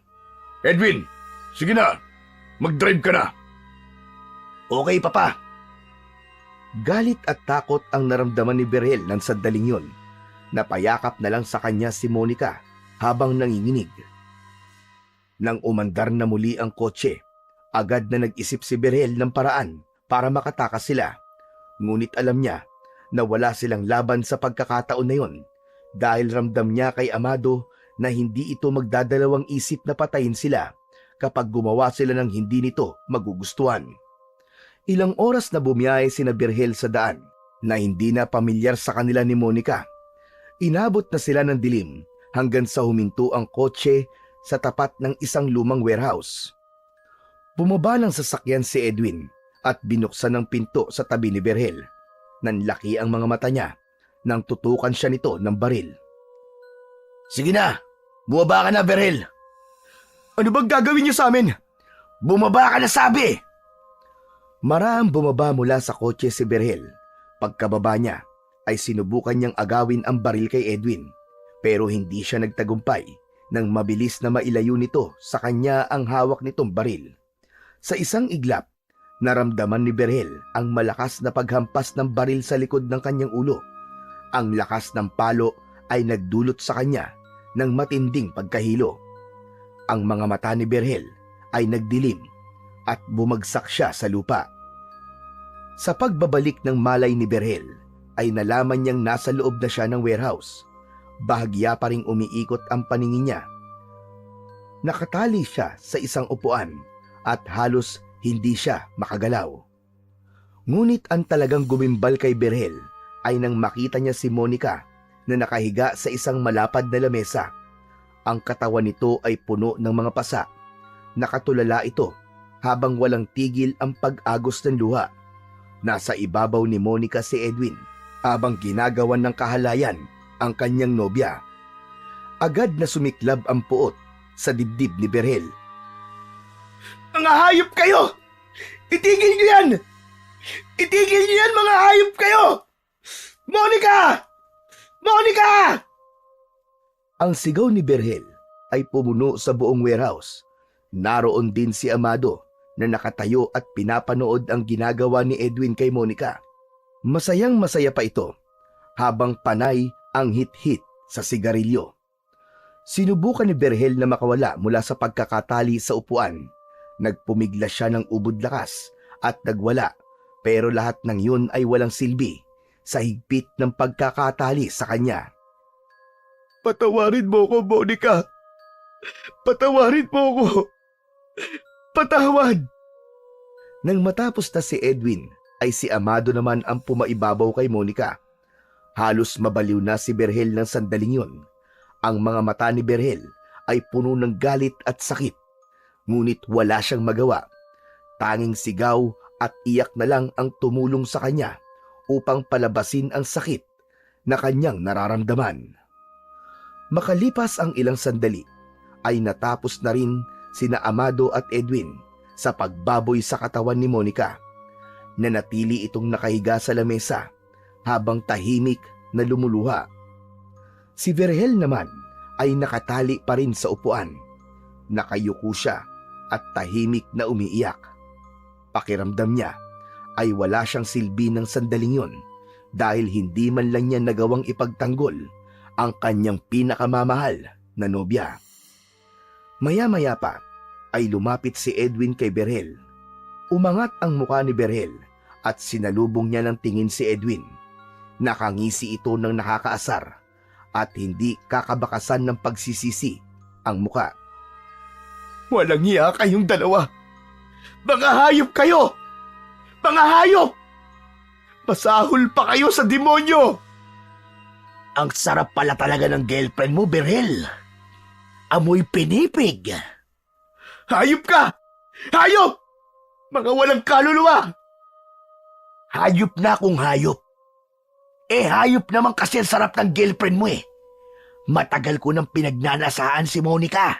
Edwin, sige na, mag-drive ka na. Okay, Papa. Galit at takot ang naramdaman ni Berhel ng sandaling yun. Napayakap na lang sa kanya si Monica habang nanginginig. Nang umandar na muli ang kotse, agad na nag-isip si Berhel ng paraan para makatakas sila. Ngunit alam niya na wala silang laban sa pagkakataon na yon dahil ramdam niya kay Amado na hindi ito magdadalawang isip na patayin sila kapag gumawa sila ng hindi nito magugustuhan. Ilang oras na bumiyahe sina Berhel sa daan na hindi na pamilyar sa kanila ni Monica. Inabot na sila ng dilim hanggang sa huminto ang kotse sa tapat ng isang lumang warehouse. Bumaba ng sasakyan si Edwin at binuksan ang pinto sa tabi ni Berhel. Nanlaki ang mga mata niya nang tutukan siya nito ng baril. Sige na, bumaba ka na, Berhel. Ano bang gagawin niyo sa amin? Bumaba ka na, sabi! Maraang bumaba mula sa kotse si Berhel. Pagkababa niya ay sinubukan niyang agawin ang baril kay Edwin pero hindi siya nagtagumpay nang mabilis na mailayo nito sa kanya ang hawak nitong baril. Sa isang iglap, naramdaman ni Berhel ang malakas na paghampas ng baril sa likod ng kanyang ulo. Ang lakas ng palo ay nagdulot sa kanya ng matinding pagkahilo. Ang mga mata ni Berhel ay nagdilim at bumagsak siya sa lupa. Sa pagbabalik ng malay ni Berhel, ay nalaman niyang nasa loob na siya ng warehouse. Bahagya pa ring umiikot ang paningin niya. Nakatali siya sa isang upuan at halos hindi siya makagalaw. Ngunit ang talagang gumimbal kay Berhel ay nang makita niya si Monica na nakahiga sa isang malapad na lamesa. Ang katawan nito ay puno ng mga pasa. Nakatulala ito habang walang tigil ang pag-agos ng luha. Nasa ibabaw ni Monica si Edwin habang ginagawan ng kahalayan ang kanyang nobya. Agad na sumiklab ang puot sa dibdib ni Berhel. Mga hayop kayo! Itigil niyo yan! Itigil niyo yan, mga hayop kayo! Monica! Monica! Ang sigaw ni Berhel ay pumuno sa buong warehouse. Naroon din si Amado na nakatayo at pinapanood ang ginagawa ni Edwin kay Monica. Masayang masaya pa ito habang panay ang hit-hit sa sigarilyo. Sinubukan ni Berhel na makawala mula sa pagkakatali sa upuan. Nagpumigla siya ng ubod lakas at nagwala pero lahat ng yun ay walang silbi sa higpit ng pagkakatali sa kanya. Patawarin mo ko, Monica. Patawarin mo ko. Patawad! Nang matapos na si Edwin, ay si Amado naman ang pumaibabaw kay Monica. Halos mabaliw na si Berhel ng sandaling yun. Ang mga mata ni Berhel ay puno ng galit at sakit. Ngunit wala siyang magawa. Tanging sigaw at iyak na lang ang tumulong sa kanya upang palabasin ang sakit na kanyang nararamdaman. Makalipas ang ilang sandali, ay natapos na rin sina Amado at Edwin sa pagbaboy sa katawan ni Monica. Nanatili itong nakahiga sa lamesa habang tahimik na lumuluha. Si Berhel naman ay nakatali pa rin sa upuan. Nakayuko siya at tahimik na umiiyak. Pakiramdam niya ay wala siyang silbi ng sandaling yun dahil hindi man lang niya nagawang ipagtanggol ang kanyang pinakamamahal na nobya. Maya-maya pa ay lumapit si Edwin kay Berhel. Umangat ang mukha ni Berhel at sinalubong niya ng tingin si Edwin. Nakangisi ito ng nakakaasar at hindi kakabakasan ng pagsisisi ang muka. Walang hiya kayong dalawa. Mga hayop kayo! Mga hayop! Masahol pa kayo sa demonyo! Ang sarap pala talaga ng girlfriend mo, Berhel. Amoy pinipig. Hayop ka! Hayop! Mga walang kaluluwa! Hayop na kung hayop. Hayop naman kasi ang sarap ng girlfriend mo eh. Matagal ko nang pinagnanasaan si Monica.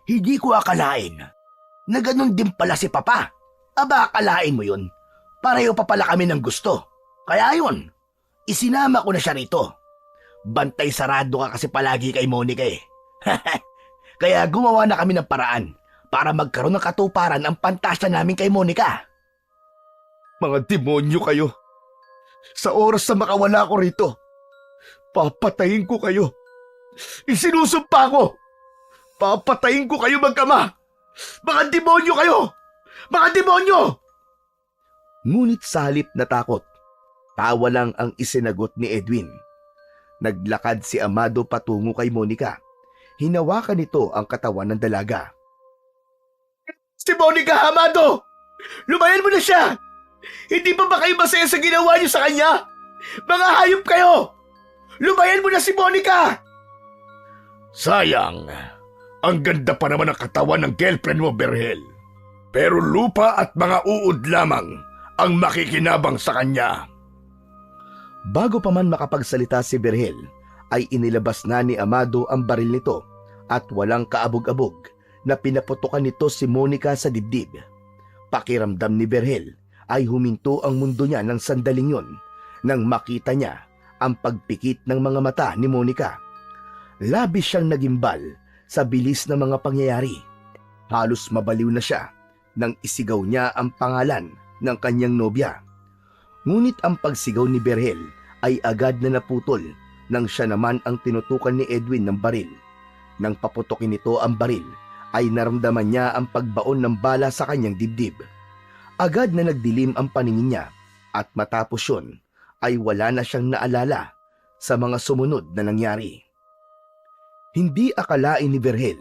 Hindi ko akalain na ganun din pala si Papa. Aba, akalain mo yun. Pareho pa pala kami ng gusto. Kaya yun, isinama ko na siya rito. Bantay sarado ka kasi palagi kay Monica eh. Kaya gumawa na kami ng paraan para magkaroon ng katuparan ang pantasya namin kay Monica. Mga demonyo kayo! Sa oras na makawala ko rito, papatayin ko kayo! Isinusumpa ko! Papatayin ko kayo magkama! Mga demonyo kayo! Mga demonyo! Ngunit sa halip na takot, tawa lang ang isinagot ni Edwin. Naglakad si Amado patungo kay Monica. Hinawakan nito ang katawan ng dalaga. Si Monica, Amado! Lumayan mo na siya! Hindi pa ba kayo masaya sa ginawa niyo sa kanya? Mga hayop kayo! Lumayan mo na si Monica! Sayang, ang ganda pa naman ng katawan ng girlfriend mo, Berhel. Pero lupa at mga uod lamang ang makikinabang sa kanya. Bago pa man makapagsalita si Berhel, ay inilabas na ni Amado ang baril nito at walang kaabog-abog na pinaputukan nito si Monica sa dibdib. Pakiramdam ni Berhel ay huminto ang mundo niya ng sandaling yun nang makita niya ang pagpikit ng mga mata ni Monica. Labis siyang nagimbal sa bilis ng mga pangyayari. Halos mabaliw na siya nang isigaw niya ang pangalan ng kanyang nobya. Ngunit ang pagsigaw ni Berhel ay agad na naputol nang siya naman ang tinutukan ni Edwin ng baril. Nang paputokin nito ang baril, ay naramdaman niya ang pagbaon ng bala sa kanyang dibdib. Agad na nagdilim ang paningin niya at matapos yun ay wala na siyang naalala sa mga sumunod na nangyari. Hindi akalain ni Berhel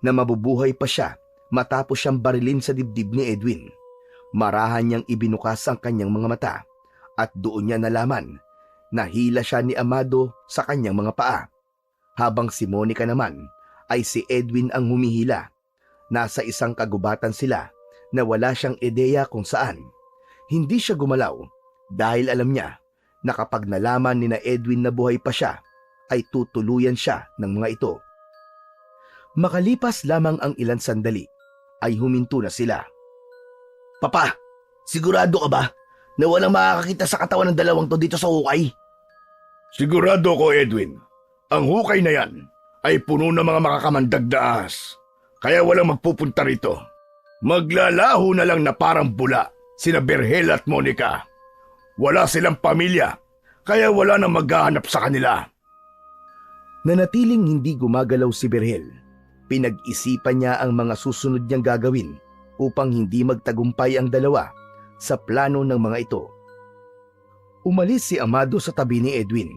na mabubuhay pa siya matapos siyang barilin sa dibdib ni Edwin. Marahan niyang ibinukas ang kanyang mga mata at doon niya nalaman na hila siya ni Amado sa kanyang mga paa. Habang si Monica naman ay si Edwin ang humihila. Nasa isang kagubatan sila na wala siyang ideya kung saan. Hindi siya gumalaw dahil alam niya na kapag nalaman ni na Edwin na buhay pa siya, ay tutuluyan siya ng mga ito. Makalipas lamang ang ilang sandali, ay huminto na sila. Papa, sigurado ka ba na walang makakakita sa katawan ng dalawang to dito sa hukay? Sigurado ko, Edwin. Ang hukay na yan ay puno ng mga makakamandag na ahas. Kaya walang magpupunta rito. Maglalaho na lang na parang bula sina Berhel at Monica. Wala silang pamilya, kaya wala nang maghahanap sa kanila. Nanatiling hindi gumagalaw si Berhel. Pinag-isipan niya ang mga susunod niyang gagawin upang hindi magtagumpay ang dalawa sa plano ng mga ito. Umalis si Amado sa tabi ni Edwin.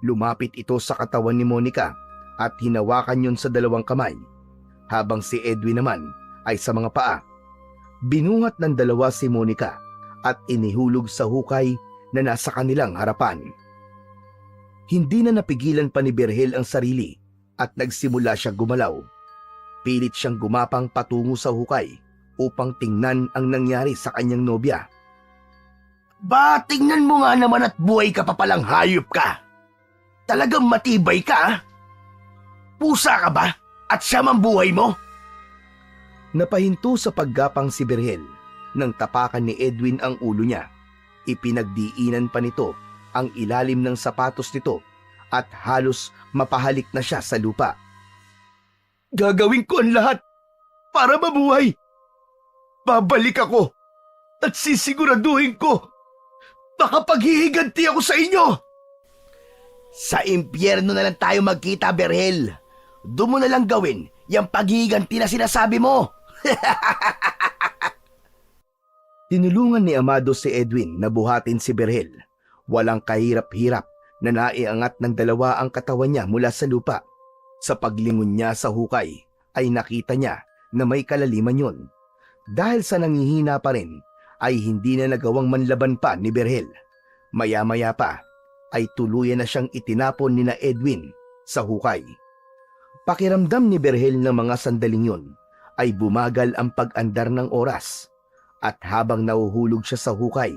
Lumapit ito sa katawan ni Monica at hinawakan yun sa dalawang kamay, habang si Edwin naman ay sa mga paa. Binuhat ng dalawa si Monica at inihulog sa hukay na nasa kanilang harapan. Hindi na napigilan pa ni Berhel ang sarili at nagsimula siyang gumalaw. Pilit siyang gumapang patungo sa hukay upang tingnan ang nangyari sa kanyang nobya. Ba, tingnan mo nga naman at buhay ka pa palang hayop ka. Talagang matibay ka, ah. Pusa ka ba? At siya man buhay mo? Napahinto sa paggapang si Berhel nang tapakan ni Edwin ang ulo niya. Ipinagdiinan pa nito ang ilalim ng sapatos nito at halos mapahalik na siya sa lupa. Gagawin ko ang lahat para mabuhay. Babalik ako at sisiguraduhin ko makapaghihiganti ako sa inyo. Sa impyerno na lang tayo magkita, Berhel. Doon mo na lang gawin yung paghihiganti na sinasabi mo. Tinulungan ni Amado si Edwin na buhatin si Berhel. Walang kahirap-hirap na naiangat ng dalawa ang katawan niya mula sa lupa. Sa paglingon niya sa hukay ay nakita niya na may kalaliman yun. Dahil sa nangihina pa rin ay hindi na nagawang manlaban pa ni Berhel. Maya-maya pa ay tuluyan na siyang itinapon ni na Edwin sa hukay. Pakiramdam ni Berhel ng mga sandaling yun ay bumagal ang pag-andar ng oras. At habang nahuhulog siya sa hukay,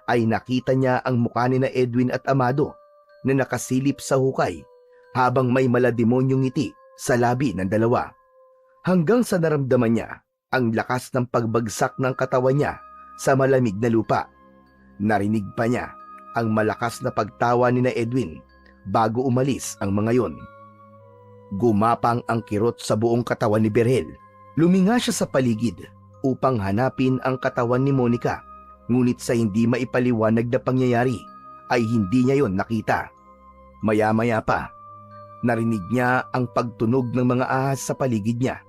ay nakita niya ang mukha ni na Edwin at Amado na nakasilip sa hukay habang may malademonyong ngiti sa labi ng dalawa. Hanggang sa naramdaman niya ang lakas ng pagbagsak ng katawan niya sa malamig na lupa. Narinig pa niya ang malakas na pagtawa ni na Edwin bago umalis ang mga yon. Gumapang ang kirot sa buong katawan ni Berhel. Luminga siya sa paligid upang hanapin ang katawan ni Monica, ngunit sa hindi maipaliwanag na pangyayari ay hindi niya yon nakita. Maya-maya pa, narinig niya ang pagtunog ng mga ahas sa paligid niya.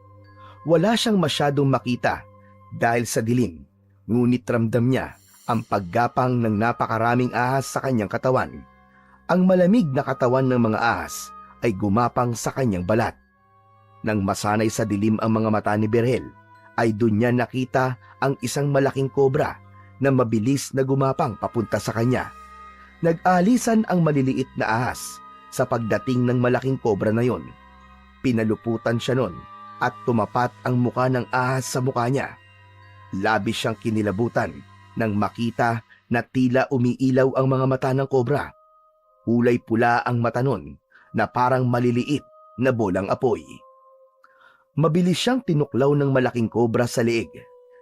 Wala siyang masyadong makita dahil sa dilim, ngunit ramdam niya ang paggapang ng napakaraming ahas sa kanyang katawan. Ang malamig na katawan ng mga ahas ay gumapang sa kanyang balat. Nang masanay sa dilim ang mga mata ni Berhel, ay doon niya nakita ang isang malaking kobra na mabilis na gumapang papunta sa kanya. Nag-alisan ang maliliit na ahas sa pagdating ng malaking kobra na yon. Pinaluputan siya nun at tumapat ang muka ng ahas sa muka niya. Labis siyang kinilabutan nang makita na tila umiilaw ang mga mata ng kobra. Kulay pula ang mata nun na parang maliliit na bolang apoy. Mabilis siyang tinuklaw ng malaking kobra sa leeg.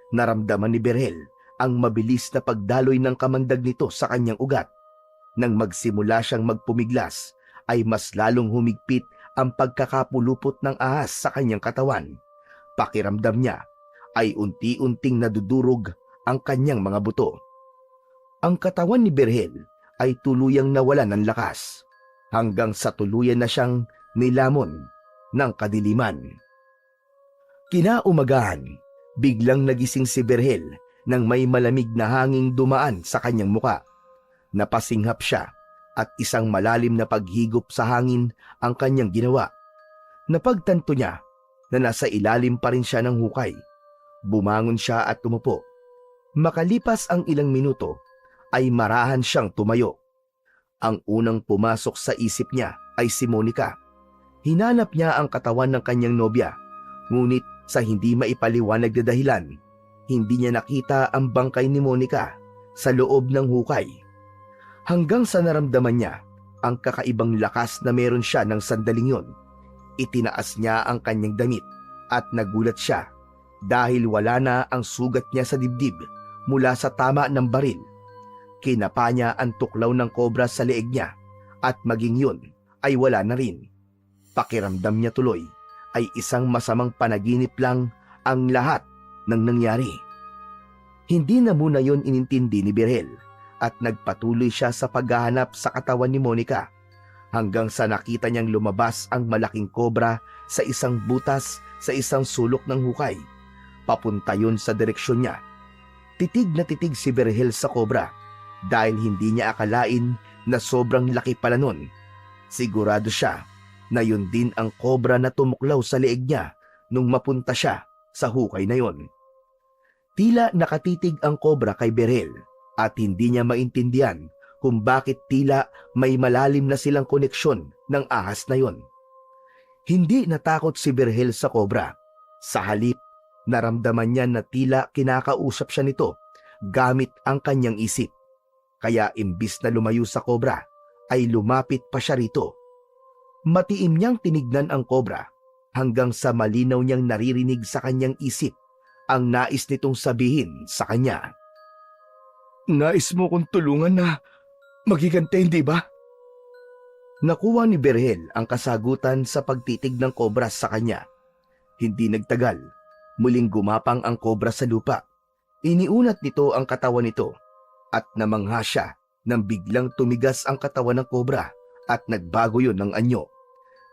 Naramdaman ni Berhel ang mabilis na pagdaloy ng kamandag nito sa kanyang ugat. Nang magsimula siyang magpumiglas, ay mas lalong humigpit ang pagkakapulupot ng ahas sa kanyang katawan. Pakiramdam niya ay unti-unting nadudurog ang kanyang mga buto. Ang katawan ni Berhel ay tuluyang nawalan ng lakas, hanggang sa tuluyan na siyang nilamon ng kadiliman. Kinaumagahan, biglang nagising si Berhel nang may malamig na hanging dumaan sa kanyang muka. Napasinghap siya at isang malalim na paghigop sa hangin ang kanyang ginawa. Napagtanto niya na nasa ilalim pa rin siya ng hukay. Bumangon siya at tumupo. Makalipas ang ilang minuto, ay marahan siyang tumayo. Ang unang pumasok sa isip niya ay si Monica. Hinanap niya ang katawan ng kanyang nobya, ngunit sa hindi maipaliwanag na dahilan, hindi niya nakita ang bangkay ni Monica sa loob ng hukay. Hanggang sa naramdaman niya ang kakaibang lakas na meron siya ng sandaling yon. Itinaas niya ang kanyang damit at nagulat siya dahil wala na ang sugat niya sa dibdib mula sa tama ng baril. Kinapa niya ang tuklaw ng kobra sa leeg niya at maging yun ay wala na rin. Pakiramdam niya tuloy ay isang masamang panaginip lang ang lahat ng nangyari. Hindi na muna yon inintindi ni Berhel at nagpatuloy siya sa paghahanap sa katawan ni Monica hanggang sa nakita niyang lumabas ang malaking kobra sa isang butas sa isang sulok ng hukay. Papunta yun sa direksyon niya. Titig na titig si Berhel sa kobra dahil hindi niya akalain na sobrang laki pala nun. Sigurado siya na yun din ang kobra na tumuklaw sa leeg niya nung mapunta siya sa hukay na yon. Tila nakatitig ang kobra kay Berhel at hindi niya maintindihan kung bakit tila may malalim na silang koneksyon ng ahas na yon. Hindi natakot si Berhel sa kobra. Sa halip, naramdaman niya na tila kinakausap siya nito gamit ang kanyang isip. Kaya imbis na lumayo sa kobra, ay lumapit pa siya rito. Matiim niyang tinignan ang kobra hanggang sa malinaw niyang naririnig sa kanyang isip ang nais nitong sabihin sa kanya. Nais mo kong tulungan na magigante, hindi ba? Nakuha ni Berhel ang kasagutan sa pagtitig ng kobra sa kanya. Hindi nagtagal, muling gumapang ang kobra sa lupa. Iniunat nito ang katawan nito at namangha siya nang biglang tumigas ang katawan ng kobra at nagbago yon ng anyo.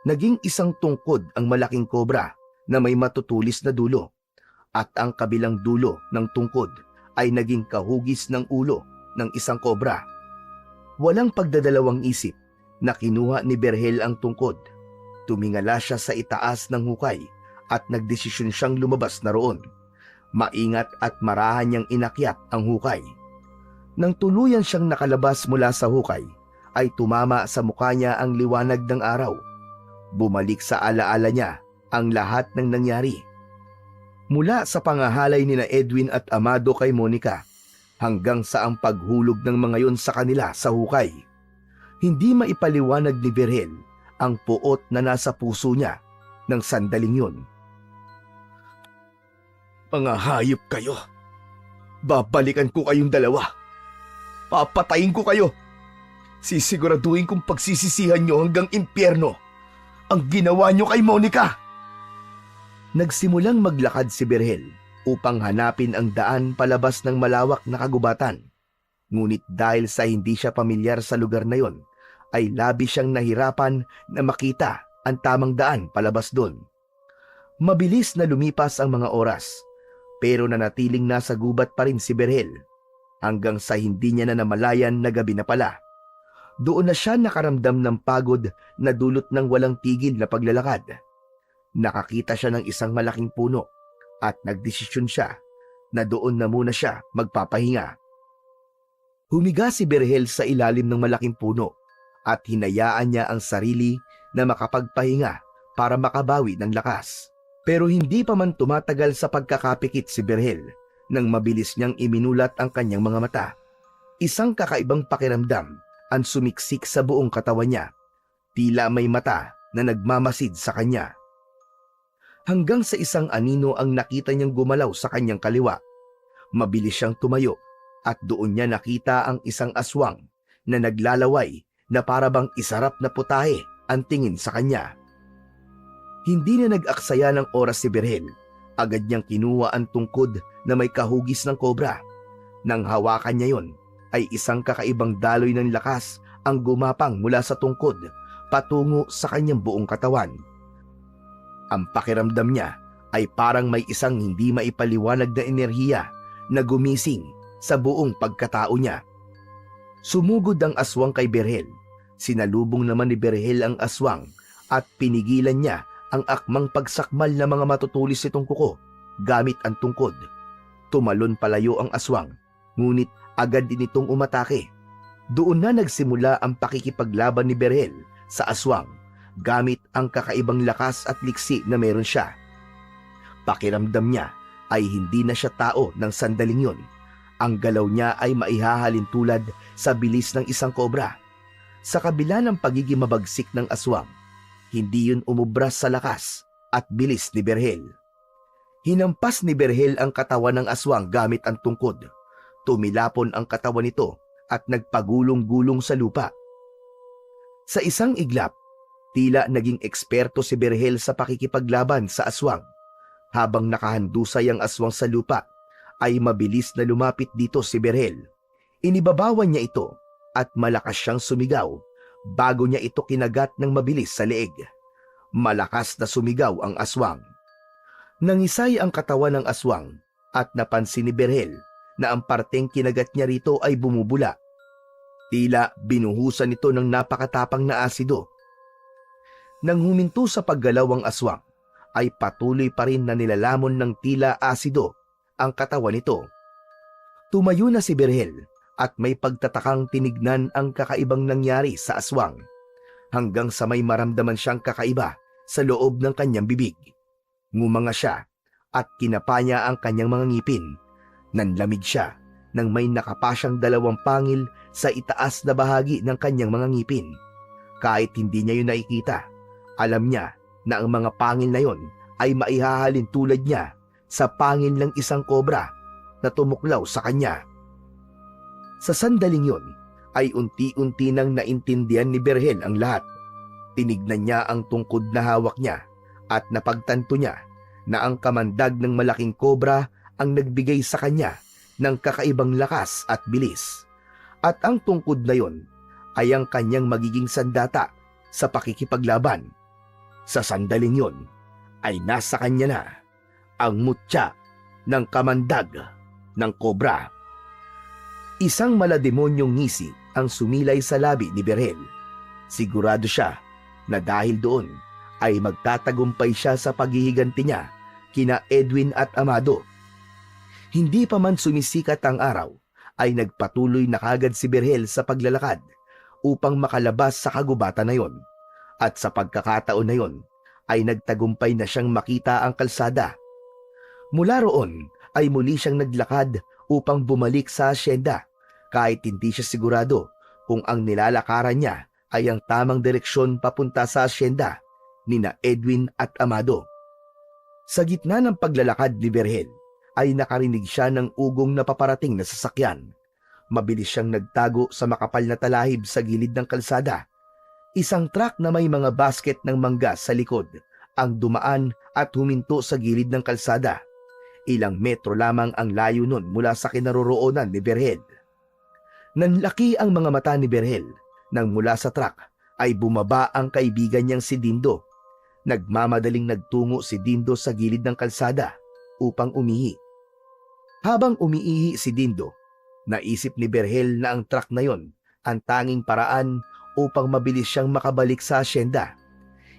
Naging isang tungkod ang malaking kobra na may matutulis na dulo at ang kabilang dulo ng tungkod ay naging kahugis ng ulo ng isang kobra. Walang pagdadalawang isip na kinuha ni Berhel ang tungkod. Tumingala siya sa itaas ng hukay at nagdesisyon siyang lumabas na roon. Maingat at marahan niyang inakyat ang hukay. Nang tuluyan siyang nakalabas mula sa hukay, ay tumama sa mukha niya ang liwanag ng araw. Bumalik sa alaala niya ang lahat ng nangyari. Mula sa pangahalay ni na Edwin at Amado kay Monica, hanggang sa ang paghulog ng mga yon sa kanila sa hukay. Hindi maipaliwanag ni Berhel ang puot na nasa puso niya ng sandaling yun. Mga hayop kayo! Babalikan ko kayong dalawa! Papatayin ko kayo! Sisiguraduhin kong pagsisisihan nyo hanggang impyerno ang ginawa nyo kay Monica! Nagsimulang maglakad si Berhel upang hanapin ang daan palabas ng malawak na kagubatan. Ngunit dahil sa hindi siya pamilyar sa lugar na yon, ay labis siyang nahirapan na makita ang tamang daan palabas doon. Mabilis na lumipas ang mga oras, pero nanatiling nasa gubat pa rin si Berhel hanggang sa hindi niya na namalayan na gabi na pala. Doon na siya nakaramdam ng pagod na dulot ng walang tigil na paglalakad. Nakakita siya ng isang malaking puno at nagdesisyon siya na doon na muna siya magpapahinga. Humiga si Berhel sa ilalim ng malaking puno at hinayaan niya ang sarili na makapagpahinga para makabawi ng lakas. Pero hindi pa man tumatagal sa pagkakapikit si Berhel nang mabilis niyang iminulat ang kanyang mga mata. Isang kakaibang pakiramdam ang sumiksik sa buong katawan niya. Tila may mata na nagmamasid sa kanya. Hanggang sa isang anino ang nakita niyang gumalaw sa kanyang kaliwa. Mabilis siyang tumayo at doon niya nakita ang isang aswang na naglalaway na parabang isarap na putahe ang tingin sa kanya. Hindi na nag-aksaya ng oras si Berhel. Agad niyang kinuha ang tungkod na may kahugis ng kobra. Nang hawakan niya yon, ay isang kakaibang daloy ng lakas ang gumapang mula sa tungkod patungo sa kanyang buong katawan. Ang pakiramdam niya ay parang may isang hindi maipaliwanag na enerhiya na gumising sa buong pagkatao niya. Sumugod ang aswang kay Berhel. Sinalubong naman ni Berhel ang aswang at pinigilan niya ang akmang pagsakmal na mga matutulis nitong kuko gamit ang tungkod. Tumalon palayo ang aswang, ngunit agad din itong umatake. Doon na nagsimula ang pakikipaglaban ni Berhel sa aswang gamit ang kakaibang lakas at liksi na meron siya. Pakiramdam niya ay hindi na siya tao ng sandaling yon. Ang galaw niya ay maihahalin tulad sa bilis ng isang kobra. Sa kabila ng pagiging mabagsik ng aswang, hindi yun umubras sa lakas at bilis ni Berhel. Hinampas ni Berhel ang katawan ng aswang gamit ang tungkod. Tumilapon ang katawan nito at nagpagulong-gulong sa lupa. Sa isang iglap, tila naging eksperto si Berhel sa pakikipaglaban sa aswang. Habang nakahandusay ang aswang sa lupa, ay mabilis na lumapit dito si Berhel. Inibabawan niya ito at malakas siyang sumigaw bago niya ito kinagat ng mabilis sa leeg. Malakas na sumigaw ang aswang. Nangisay ang katawan ng aswang at napansin ni Berhel na ang parteng kinagat niya rito ay bumubula. Tila binuhusan ito ng napakatapang na asido. Nang huminto sa paggalaw ang aswang, ay patuloy pa rin na nilalamon ng tila asido ang katawan nito. Tumayo na si Berhel at may pagtatakang tinignan ang kakaibang nangyari sa aswang hanggang sa may maramdaman siyang kakaiba sa loob ng kanyang bibig. Ngumanga siya at kinapa niya ang kanyang mga ngipin. Nanlamig siya nang may nakapa siyang dalawang pangil sa itaas na bahagi ng kanyang mga ngipin. Kahit hindi niya yun nakikita, alam niya na ang mga pangil na yon ay maihahalin tulad niya sa pangil ng isang kobra na tumuklaw sa kanya. Sa sandaling yon ay unti-unti nang naintindihan ni Berhel ang lahat. Tinignan niya ang tungkod na hawak niya at napagtanto niya na ang kamandag ng malaking kobra ang nagbigay sa kanya ng kakaibang lakas at bilis. At ang tungkod na yon ay ang kanyang magiging sandata sa pakikipaglaban. Sa sandaling yon ay nasa kanya na ang mutya ng kamandag ng kobra. Isang malademonyong ngisi ang sumilay sa labi ni Berhel. Sigurado siya na dahil doon ay magtatagumpay siya sa paghihiganti niya kina Edwin at Amado. Hindi pa man sumisikat ang araw, ay nagpatuloy na kagad si Berhel sa paglalakad upang makalabas sa kagubatan na yon. At sa pagkakataon na yon, ay nagtagumpay na siyang makita ang kalsada. Mula roon ay muli siyang naglakad upang bumalik sa asyenda kahit hindi siya sigurado kung ang nilalakaran niya ay ang tamang direksyon papunta sa asyenda nina Edwin at Amado. Sa gitna ng paglalakad ni Berhel ay nakarinig siya ng ugong na paparating na sasakyan. Mabilis siyang nagtago sa makapal na talahib sa gilid ng kalsada. Isang truck na may mga basket ng mangga sa likod ang dumaan at huminto sa gilid ng kalsada. Ilang metro lamang ang layo nun mula sa kinaroroonan ni Berhel. Nanlaki ang mga mata ni Berhel nang mula sa truck ay bumaba ang kaibigan niyang si Dindo. Nagmamadaling nagtungo si Dindo sa gilid ng kalsada upang umihi. Habang umiihi si Dindo, naisip ni Berhel na ang truck na yon ang tanging paraan upang mabilis siyang makabalik sa asyenda.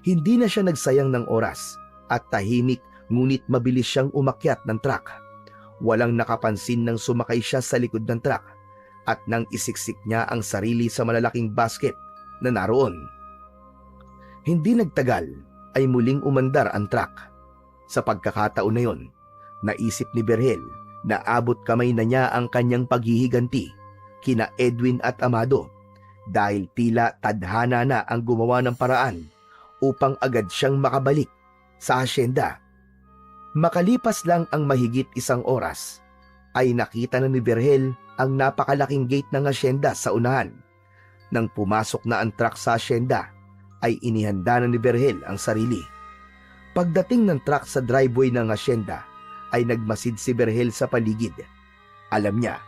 Hindi na siya nagsayang ng oras at tahimik ngunit mabilis siyang umakyat ng truck. Walang nakapansin nang sumakay siya sa likod ng truck at nang isiksik niya ang sarili sa malalaking basket na naroon. Hindi nagtagal ay muling umandar ang truck. Sa pagkakataon na yon, naisip ni Berhel na abot kamay na niya ang kanyang paghihiganti kina Edwin at Amado dahil tila tadhana na ang gumawa ng paraan upang agad siyang makabalik sa asyenda. Makalipas lang ang mahigit isang oras, ay nakita na ni Berhel ang napakalaking gate ng asyenda sa unahan. Nang pumasok na ang truck sa asyenda, ay inihanda na ni Berhel ang sarili. Pagdating ng truck sa driveway ng asyenda, ay nagmasid si Berhel sa paligid. Alam niya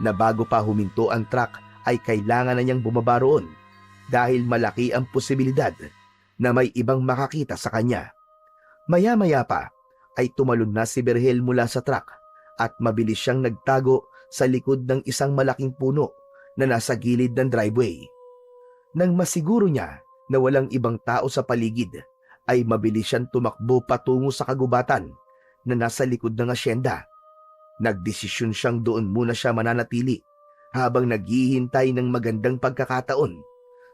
na bago pa huminto ang truck ay kailangan na niyang bumaba roon dahil malaki ang posibilidad na may ibang makakita sa kanya. Maya-maya pa ay tumalon na si Berhel mula sa truck at mabilis siyang nagtago sa likod ng isang malaking puno na nasa gilid ng driveway. Nang masiguro niya na walang ibang tao sa paligid, ay mabilis siyang tumakbo patungo sa kagubatan na nasa likod ng asyenda. Nagdesisyon siyang doon muna siya mananatili habang naghihintay ng magandang pagkakataon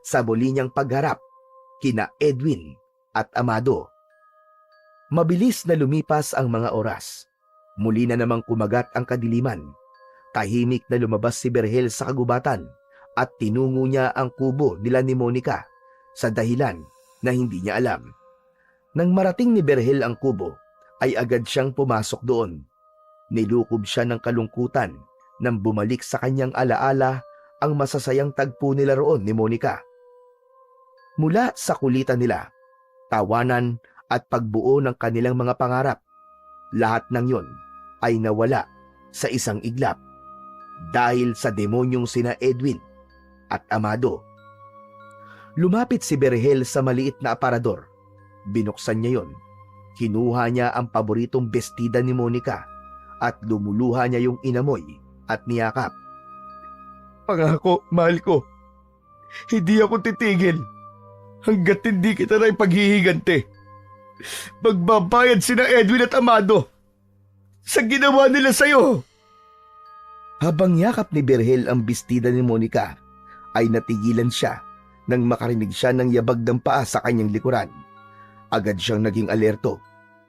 sa muli niyang pagharap kina Edwin at Amado. Mabilis na lumipas ang mga oras. Muli na namang kumagat ang kadiliman. Tahimik na lumabas si Berhel sa kagubatan at tinungo niya ang kubo nila ni Monica sa dahilan na hindi niya alam. Nang marating ni Berhel ang kubo, ay agad siyang pumasok doon. Nilukob siya ng kalungkutan nang bumalik sa kanyang alaala ang masasayang tagpo nila roon ni Monica. Mula sa kulitan nila, tawanan at pagbuo ng kanilang mga pangarap, lahat ng yon ay nawala sa isang iglap dahil sa demonyong sina Edwin at Amado. Lumapit si Berhel sa maliit na aparador. Binuksan niya yon. Kinuha niya ang paboritong bestida ni Monica at lumuluha niya yung inamoy at niyakap. Pangako, mahal ko, hindi ako titigil hanggat hindi kita na ipaghihiganti. Magbabayad sina Edwin at Amado sa ginawa nila sa'yo. Habang yakap ni Berhel ang bestida ni Monica, ay natigilan siya nang makarinig siya ng yabag ng paa sa kanyang likuran. Agad siyang naging alerto.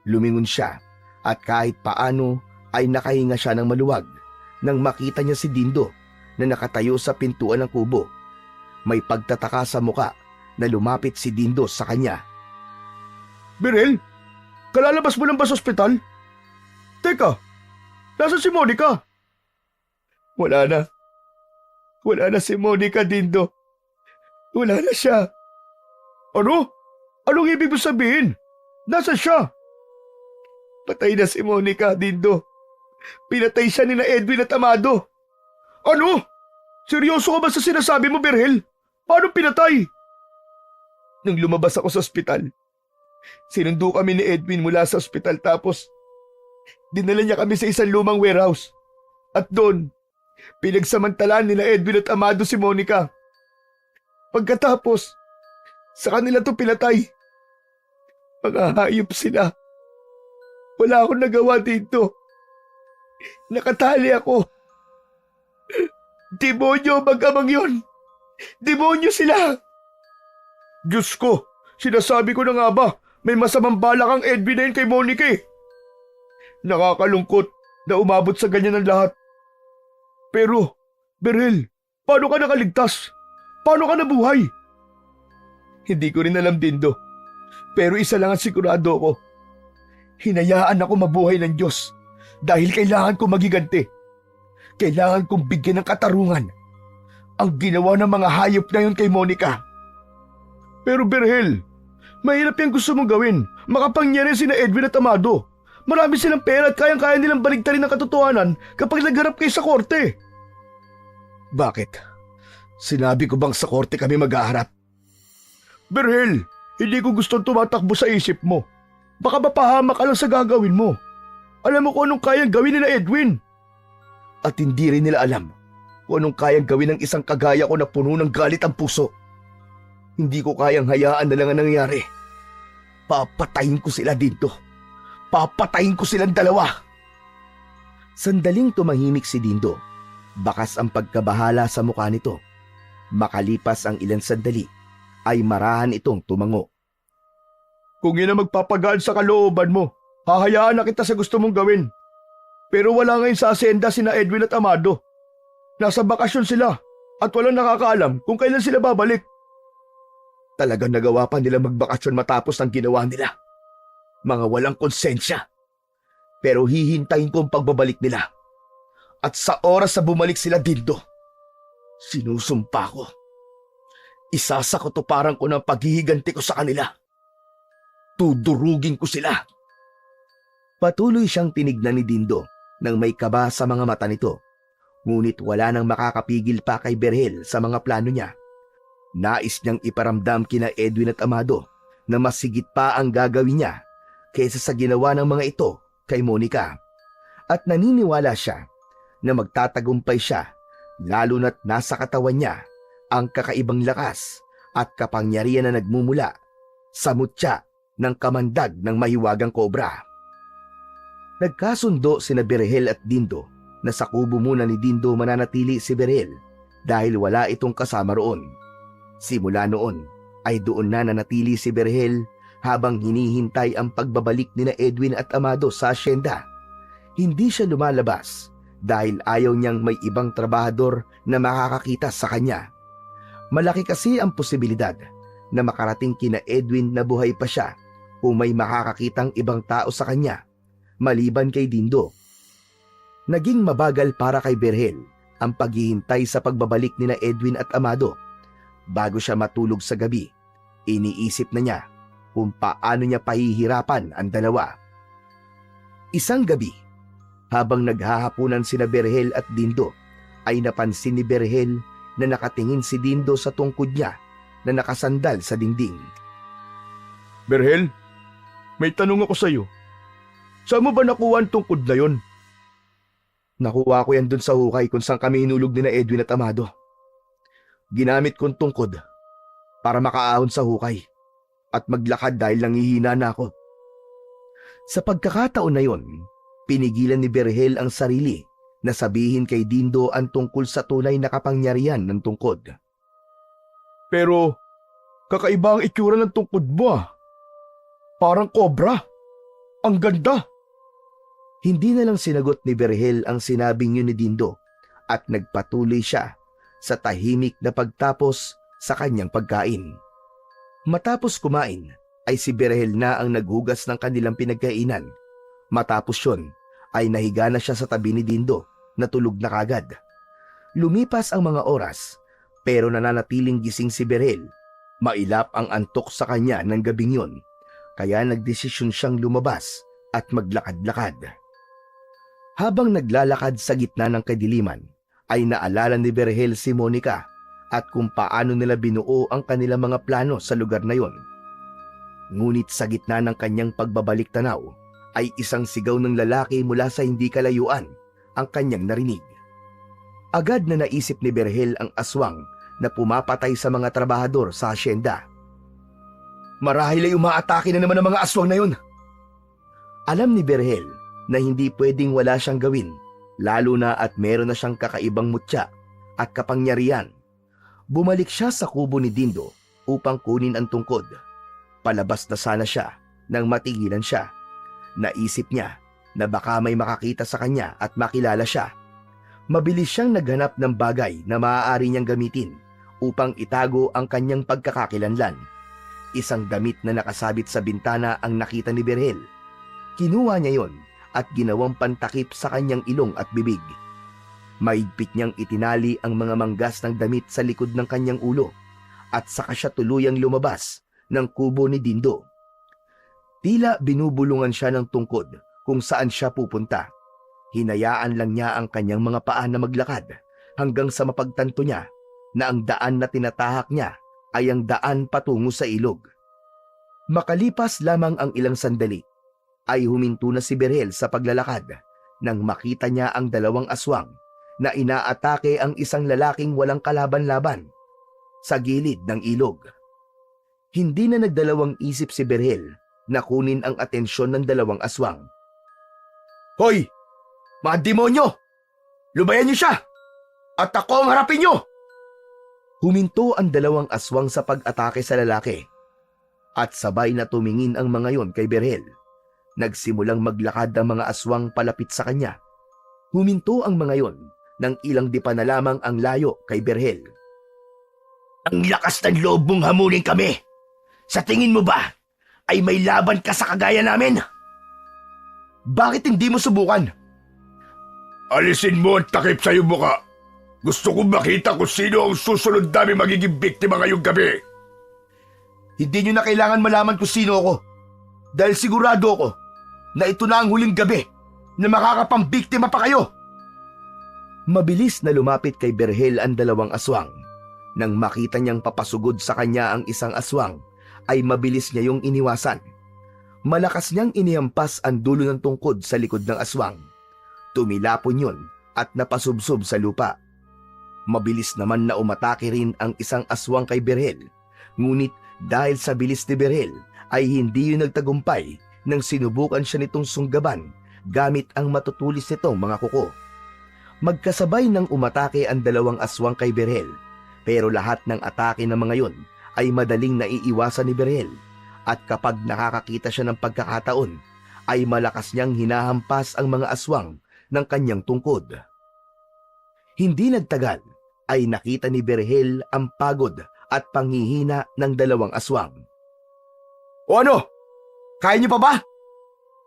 Lumingon siya at kahit paano ay nakahinga siya ng maluwag nang makita niya si Dindo na nakatayo sa pintuan ng kubo. May pagtataka sa muka na lumapit si Dindo sa kanya. Berhel, kalalabas mo lang ba sa ospital? Teka, nasa si Monica? Wala na. Wala na si Monica, Dindo. Wala na siya. Ano? Anong ibig mo sabihin? Nasaan siya? Patay na si Monica, Dindo. Pinatay siya ni na Edwin at Amado. Ano? Seryoso ka ba sa sinasabi mo, Berhel? Paano pinatay? Nung lumabas ako sa ospital, sinundo kami ni Edwin mula sa ospital tapos dinala niya kami sa isang lumang warehouse. At doon, pinagsamantalaan ni na Edwin at Amado si Monica. Pagkatapos, sa kanila to pinatay. Mga hayop sila. Wala akong nagawa dito. Nakatali ako. Demonyo mag-amang yun. Demonyo sila. Diyos ko, sinasabi ko na nga ba, may masamang balak ang Edwin na yun kay Monica eh. Nakakalungkot na umabot sa ganyan ang lahat. Pero, Berhel, paano ka nakaligtas? Paano ka nabuhay? Hindi ko rin alam, Dindo. Pero isa lang ang sigurado ko. Hinayaan ako mabuhay ng Diyos dahil kailangan kong magiganti. Kailangan kong bigyan ng katarungan ang ginawa ng mga hayop na yun kay Monica. Pero Berhel, mahirap yung gusto mong gawin. Makapangyarihan sina Edwin at Amado. Marami silang pera at kayang-kaya nilang baligtarin ang katotohanan kapag nagharap kayo sa korte. Bakit? Sinabi ko bang sa korte kami maghaharap? Berhel, hindi ko gustong tumatakbo sa isip mo. Baka mapahamak ka lang sa gagawin mo. Alam mo kung anong kayang gawin nila Edwin. At hindi rin nila alam kung anong kayang gawin ng isang kagaya ko na puno ng galit ang puso. Hindi ko kayang hayaan na lang ang nangyari. Papatayin ko sila dito. Papatayin ko silang dalawa. Sandaling tumahimik si Dindo. Bakas ang pagkabahala sa mukha nito. Makalipas ang ilang sandali, ay marahan itong tumango. Kung yun ang magpapagaan sa kalooban mo, hahayaan na kita sa gusto mong gawin. Pero wala ngayon sa asenda sina Edwin at Amado. Nasa bakasyon sila at walang nakakaalam kung kailan sila babalik. Talagang nagawa pa nila magbakasyon matapos ang ginawa nila. Mga walang konsensya. Pero hihintayin ko ang pagbabalik nila. At sa oras na bumalik sila Dindo, sinusumpa ko. Isasakotuparan ko ng paghihiganti ko sa kanila. Tudurugin ko sila. Patuloy siyang tinignan ni Dindo nang may kaba sa mga mata nito. Ngunit wala nang makakapigil pa kay Berhel sa mga plano niya. Nais niyang iparamdam kina Edwin at Amado na mas higit pa ang gagawin niya kaysa sa ginawa ng mga ito kay Monica. At naniniwala siya na magtatagumpay siya lalo na't nasa katawan niya ang kakaibang lakas at kapangyarihan na nagmumula sa mutya ng kamandag ng mahiwagang kobra. Nagkasundo sina Berhel at Dindo na sa kubo muna ni Dindo mananatili si Berhel dahil wala itong kasama roon. Simula noon ay doon na nanatili si Berhel habang hinihintay ang pagbabalik nina Edwin at Amado sa asyenda. Hindi siya lumalabas dahil ayaw niyang may ibang trabahador na makakakita sa kanya. Malaki kasi ang posibilidad na makarating kina Edwin na buhay pa siya kung may makakakitang ibang tao sa kanya, maliban kay Dindo. Naging mabagal para kay Berhel ang paghihintay sa pagbabalik nina Edwin at Amado. Bago siya matulog sa gabi, iniisip na niya kung paano niya pahihirapan ang dalawa. Isang gabi, habang naghahapunan sina Berhel at Dindo, ay napansin ni Berhel na nakatingin si Dindo sa tungkod niya na nakasandal sa dingding. Berhel, may tanong ako sa iyo. Saan mo ba nakuha ang tungkod na yon? Nakuha ko yan dun sa hukay kung saan kami hinulog ni na Edwin at Amado. Ginamit kong tungkod para makaahon sa hukay at maglakad dahil nangihina na ako. Sa pagkakataon na yon, pinigilan ni Berhel ang sarili na sabihin kay Dindo ang tungkol sa tunay na kapangyarihan ng tungkod. Pero kakaiba ang itsura ng tungkod mo ah. Parang kobra. Ang ganda. Hindi na lang sinagot ni Berhel ang sinabing yun ni Dindo at nagpatuloy siya sa tahimik na pagtapos sa kanyang pagkain. Matapos kumain ay si Berhel na ang naghugas ng kanilang pinagkainan. Matapos yun ay nahiga na siya sa tabi ni Dindo na tulog na kagad. Lumipas ang mga oras pero nananatiling gising si Berhel. Mailap ang antok sa kanya ng gabing yun kaya nagdesisyon siyang lumabas at maglakad-lakad. Habang naglalakad sa gitna ng kadiliman ay naalala ni Berhel si Monica at kung paano nila binuo ang kanilang mga plano sa lugar na yon. Ngunit sa gitna ng kanyang pagbabalik tanaw ay isang sigaw ng lalaki mula sa hindi kalayuan ang kanyang narinig. Agad na naisip ni Berhel ang aswang na pumapatay sa mga trabahador sa asyenda. Marahil ay umaatake na naman ang mga aswang na yun. Alam ni Berhel na hindi pwedeng wala siyang gawin, lalo na at meron na siyang kakaibang mutya at kapangyarihan. Bumalik siya sa kubo ni Dindo upang kunin ang tungkod. Palabas na sana siya nang matigilan siya. Naisip niya na baka may makakita sa kanya at makilala siya. Mabilis siyang naghanap ng bagay na maaari niyang gamitin upang itago ang kanyang pagkakakilanlan. Isang damit na nakasabit sa bintana ang nakita ni Berhel. Kinuha niya yon at ginawang pantakip sa kanyang ilong at bibig. Maigpit niyang itinali ang mga manggas ng damit sa likod ng kanyang ulo at saka siya tuluyang lumabas ng kubo ni Dindo. Tila binubulungan siya ng tungkod kung saan siya pupunta. Hinayaan lang niya ang kanyang mga paa na maglakad hanggang sa mapagtanto niya na ang daan na tinatahak niya ay ang daan patungo sa ilog. Makalipas lamang ang ilang sandali, ay huminto na si Berhel sa paglalakad nang makita niya ang dalawang aswang na inaatake ang isang lalaking walang kalaban-laban sa gilid ng ilog. Hindi na nagdalawang isip si Berhel na kunin ang atensyon ng dalawang aswang. "Hoy! Mga demonyo! Lubayan niyo siya! At ako ang harapin niyo!" Huminto ang dalawang aswang sa pag-atake sa lalaki. At sabay na tumingin ang mga yon kay Berhel. Nagsimulang maglakad ang mga aswang palapit sa kanya. Huminto ang mga yon nang ilang di pa na lamang ang layo kay Berhel. Ang lakas ng loob mong hamunin kami. Sa tingin mo ba ay may laban ka sa kagaya namin? Bakit hindi mo subukan? Alisin mo ang takip sa iyong muka. Gusto kong makita kung sino ang susunod namin magiging biktima ngayong gabi. Hindi nyo na kailangan malaman kung sino ako. Dahil sigurado ako na ito na ang huling gabi na makakapambiktima pa kayo. Mabilis na lumapit kay Berhel ang dalawang aswang. Nang makita niyang papasugod sa kanya ang isang aswang, ay mabilis niya yung iniwasan. Malakas niyang inihampas ang dulo ng tungkod sa likod ng aswang. Tumilapon yun at napasubsob sa lupa. Mabilis naman na umatake rin ang isang aswang kay Berhel. Ngunit dahil sa bilis ni Berhel ay hindi yun nagtagumpay nang sinubukan siya nitong sunggaban gamit ang matutulis nitong mga kuko. Magkasabay nang umatake ang dalawang aswang kay Berhel, pero lahat ng atake ng mga yon ay madaling naiiwasan ni Berhel, at kapag nakakakita siya ng pagkakataon ay malakas niyang hinahampas ang mga aswang ng kanyang tungkod. Hindi nagtagal ay nakita ni Berhel ang pagod at panghihina ng dalawang aswang. "O ano? Kaya niyo pa ba?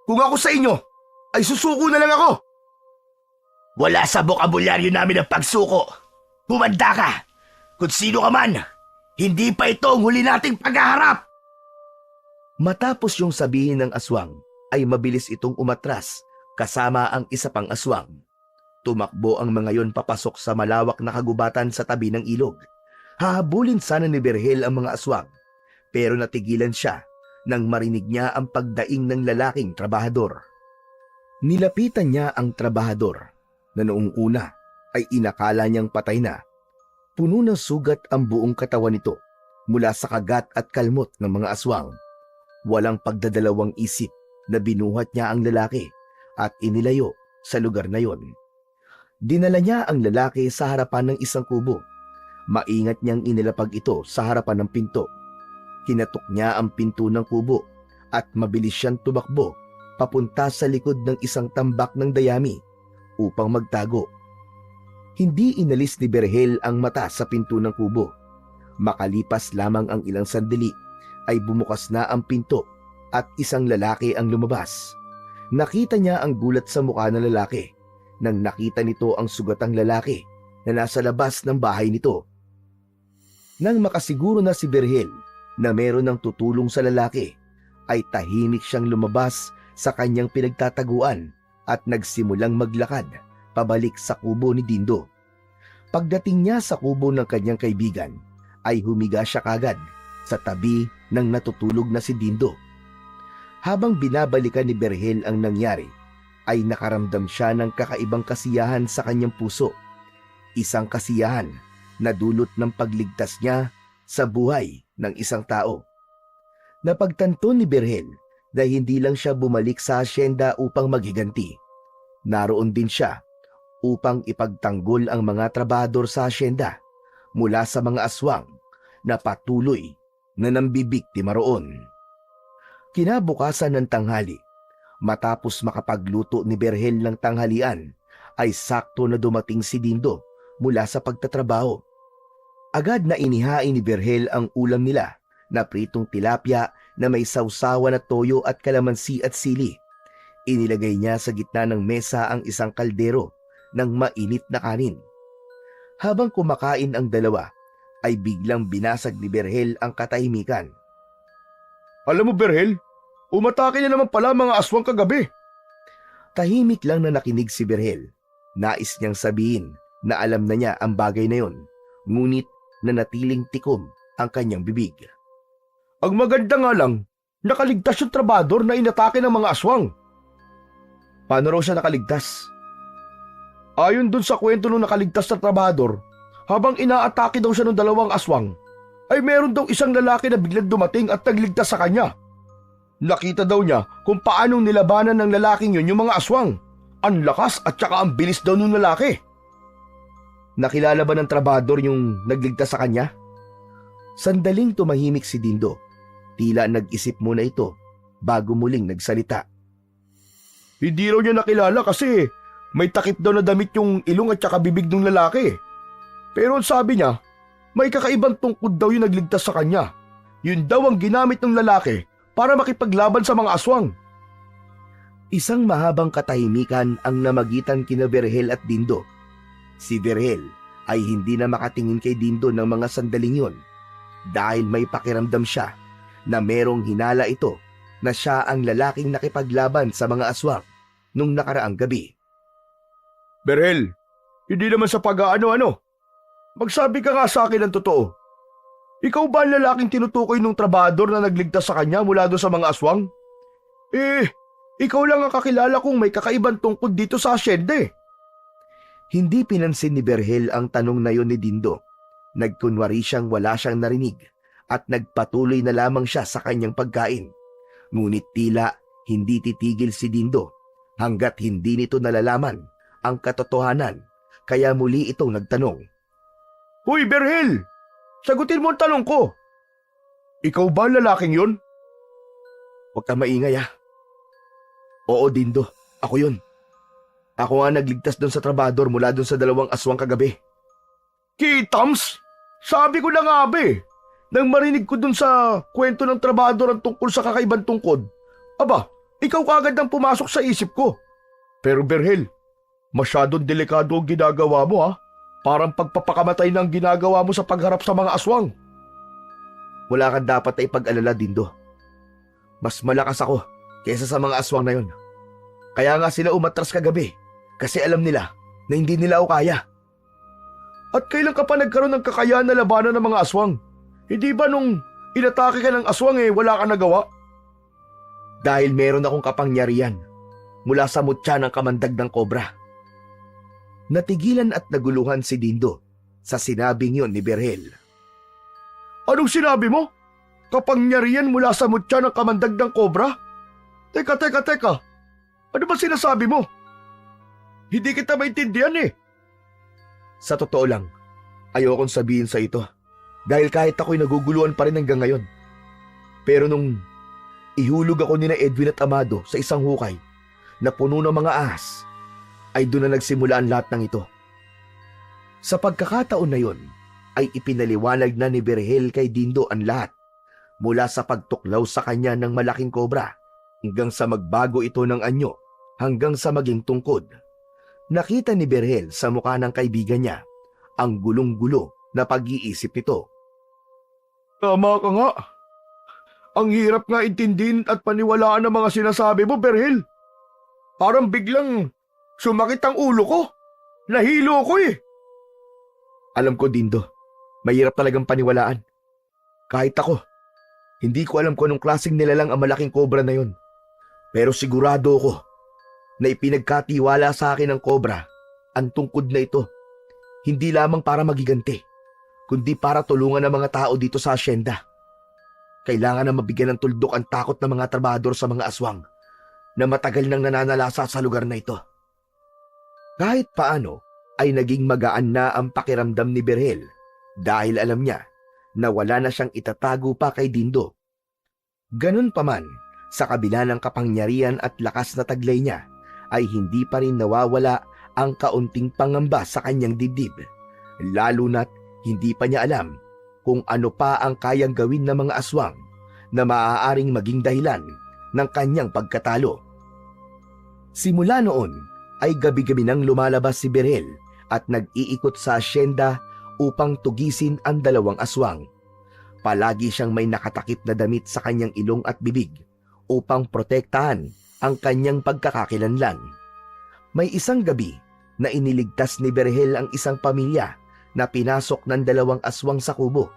Kung ako sa inyo, ay susuko na lang ako." Wala sa bokabularyo namin ang pagsuko. Humanda ka. Kung sino ka man, hindi pa ito ang huli nating paghaharap. Matapos yung sabihin ng aswang, ay mabilis itong umatras kasama ang isa pang aswang. Tumakbo ang mga yon papasok sa malawak na kagubatan sa tabi ng ilog. Hahabulin sana ni Berhel ang mga aswang, pero natigilan siya nang marinig niya ang pagdaing ng lalaking trabahador. Nilapitan niya ang trabahador na noong una ay inakala niyang patay na. Puno ng sugat ang buong katawan nito mula sa kagat at kalmot ng mga aswang. Walang pagdadalawang isip na binuhat niya ang lalaki at inilayo sa lugar na yon. Dinala niya ang lalaki sa harapan ng isang kubo. Maingat niyang inilapag ito sa harapan ng pinto. Kinatok niya ang pinto ng kubo at mabilis siyang tumakbo papunta sa likod ng isang tambak ng dayami upang magtago. Hindi inalis ni Berhel ang mata sa pinto ng kubo. Makalipas lamang ang ilang sandali ay bumukas na ang pinto at isang lalaki ang lumabas. Nakita niya ang gulat sa mukha ng lalaki nang nakita nito ang sugatang lalaki na nasa labas ng bahay nito. Nang makasiguro na si Berhel na meron ng tutulong sa lalaki, ay tahimik siyang lumabas sa kanyang pinagtataguan at nagsimulang maglakad pabalik sa kubo ni Dindo. Pagdating niya sa kubo ng kanyang kaibigan, ay humiga siya kagad sa tabi ng natutulog na si Dindo. Habang binabalikan ni Berhel ang nangyari, ay nakaramdam siya ng kakaibang kasiyahan sa kanyang puso. Isang kasiyahan na dulot ng pagligtas niya sa buhay ng isang tao. Napagtanto ni Berhel na hindi lang siya bumalik sa asyenda upang maghiganti. Naroon din siya upang ipagtanggol ang mga trabahador sa asyenda mula sa mga aswang na patuloy na nambibiktima roon. Kinabukasan ng tanghali, matapos makapagluto ni Berhel ng tanghalian, ay sakto na dumating si Dindo mula sa pagtatrabaho. Agad na inihain ni Berhel ang ulam nila na pritong tilapia na may sawsawan na toyo at kalamansi at sili. Inilagay niya sa gitna ng mesa ang isang kaldero ng mainit na kanin. Habang kumakain ang dalawa, ay biglang binasag ni Berhel ang katahimikan. Alam mo, Berhel, umatake na naman pala mga aswang kagabi. Tahimik lang na nakinig si Berhel. Nais niyang sabihin na alam na niya ang bagay na yon, ngunit nanatiling tikom ang kanyang bibig. Ang maganda nga lang, nakaligtas yung trabador na inatake ng mga aswang. Paano raw siya nakaligtas? Ayon dun sa kwento ng nakaligtas na trabador, habang inaatake daw siya ng dalawang aswang, ay meron daw isang lalaki na biglang dumating at nagligtas sa kanya. Nakita daw niya kung paanong nilabanan ng lalaking yun yung mga aswang. Ang lakas at saka ang bilis daw ng lalaki. Nakilala ba ng trabador yung nagligtas sa kanya? Sandaling tumahimik si Dindo. Tila nag-isip muna ito bago muling nagsalita. Hindi raw niya nakilala kasi may takip daw na damit yung ilong at saka bibig ng lalaki. Pero sabi niya, may kakaibang tungkod daw yung nagligtas sa kanya. Yun daw ang ginamit ng lalaki para makipaglaban sa mga aswang. Isang mahabang katahimikan ang namagitan kina Berhel at Dindo. Si Berhel ay hindi na makatingin kay Dindo ng mga sandaling yon dahil may pakiramdam siya na merong hinala ito na siya ang lalaking nakipaglaban sa mga aswang nung nakaraang gabi. Berhel, hindi naman sa pag-ano-ano. Magsabi ka nga sa akin ng totoo. Ikaw ba ang lalaking tinutukoy ng trabador na nagligtas sa kanya mula doon sa mga aswang? Ikaw lang ang kakilala kong may kakaibang tungkod dito sa asyenda eh. Hindi pinansin ni Berhel ang tanong na yon ni Dindo. Nagkunwari siyang wala siyang narinig at nagpatuloy na lamang siya sa kanyang pagkain. Ngunit tila hindi titigil si Dindo hanggat hindi nito nalalaman ang katotohanan, kaya muli itong nagtanong. Hoy Berhel, sagutin mo ang tanong ko. Ikaw ba ang lalaking yun? Huwag ka maingay ah. Oo Dindo, ako yun. Ako nga nagligtas doon sa trabador mula doon sa dalawang aswang kagabi. Kitams, sabi ko na nga ba eh. Nang marinig ko doon sa kwento ng trabador ang tungkol sa kakaibang tungkod, aba, ikaw kagad ang pumasok sa isip ko. Pero Berhel, masyadong delikado ang ginagawa mo ha. Parang pagpapakamatay ng ginagawa mo sa pagharap sa mga aswang. Wala kang dapat na ipag-alala Dindo. Mas malakas ako kaysa sa mga aswang na yon. Kaya nga sila umatras kagabi kasi alam nila na hindi nila ako kaya. At kailan ka pa nagkaroon ng kakayahan na labanan ng mga aswang? Hindi ba nung inatake ka ng aswang wala ka nagawa? Dahil meron akong kapangyarihan mula sa mutya ng kamandag ng kobra. Natigilan at naguluhan si Dindo sa sinabing yon ni Berhel. Anong sinabi mo? Kapangyarihan mula sa mutya ng kamandag ng kobra? Teka. Ano ba sinasabi mo? Hindi kita maintindihan eh. Sa totoo lang, ayokong sabihin sa ito dahil kahit ako'y naguguluhan pa rin hanggang ngayon. Pero nung ihulog ako ni na Edwin at Amado sa isang hukay na puno ng mga ahas, ay doon na nagsimula ang lahat ng ito. Sa pagkakataon na yon, ay ipinaliwanag na ni Berhel kay Dindo ang lahat mula sa pagtuklaw sa kanya ng malaking kobra hanggang sa magbago ito ng anyo hanggang sa maging tungkod. Nakita ni Berhel sa mukha ng kaibigan niya ang gulong-gulo na pag-iisip nito. Tama ka nga. Ang hirap nga intindihin at paniwalaan ng mga sinasabi mo, Berhel. Parang biglang sumakit ang ulo ko. Nahilo ko eh. Alam ko Dindo, mahirap talagang paniwalaan. Kahit ako, hindi ko alam kung anong klaseng nilalang ang malaking kobra na yon. Pero sigurado ko na ipinagkatiwala sa akin ng kobra ang tungkod na ito. Hindi lamang para magiganti, kundi para tulungan ang mga tao dito sa asyenda. Kailangan na mabigyan ng tuldok ang takot ng mga trabador sa mga aswang na matagal nang nananalasa sa lugar na ito. Kahit paano ay naging magaan na ang pakiramdam ni Berhel dahil alam niya na wala na siyang itatago pa kay Dindo. Ganun pa man, sa kabila ng kapangyarihan at lakas na taglay niya, ay hindi pa rin nawawala ang kaunting pangamba sa kanyang dibdib, lalo na't hindi pa niya alam kung ano pa ang kayang gawin ng mga aswang na maaaring maging dahilan ng kanyang pagkatalo. Simula noon ay gabi-gabi nang lumalabas si Berhel at nag-iikot sa asyenda upang tugisin ang dalawang aswang. Palagi siyang may nakatakip na damit sa kanyang ilong at bibig upang protektahan ang kanyang pagkakakilanlan. May isang gabi na iniligtas ni Berhel ang isang pamilya na pinasok ng dalawang aswang sa kubo.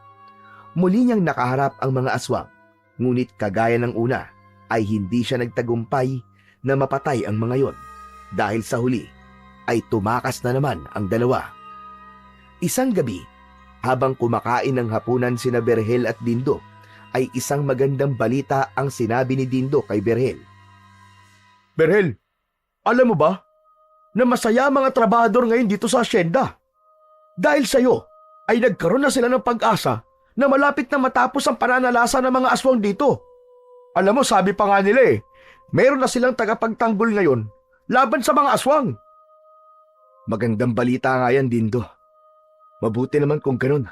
Muli niyang nakaharap ang mga aswang, ngunit kagaya ng una ay hindi siya nagtagumpay na mapatay ang mga yon dahil sa huli ay tumakas na naman ang dalawa. Isang gabi, habang kumakain ng hapunan sina Berhel at Dindo, ay isang magandang balita ang sinabi ni Dindo kay Berhel. Berhel, alam mo ba na masaya ang mga trabahador ngayon dito sa asyenda? Dahil sa'yo ay nagkaroon na sila ng pag-asa na malapit na matapos ang pananalasa ng mga aswang dito. Alam mo, sabi pa nga nila meron na silang tagapagtanggol ngayon laban sa mga aswang. Magandang balita nga yan, Dindo. Mabuti naman kung ganun.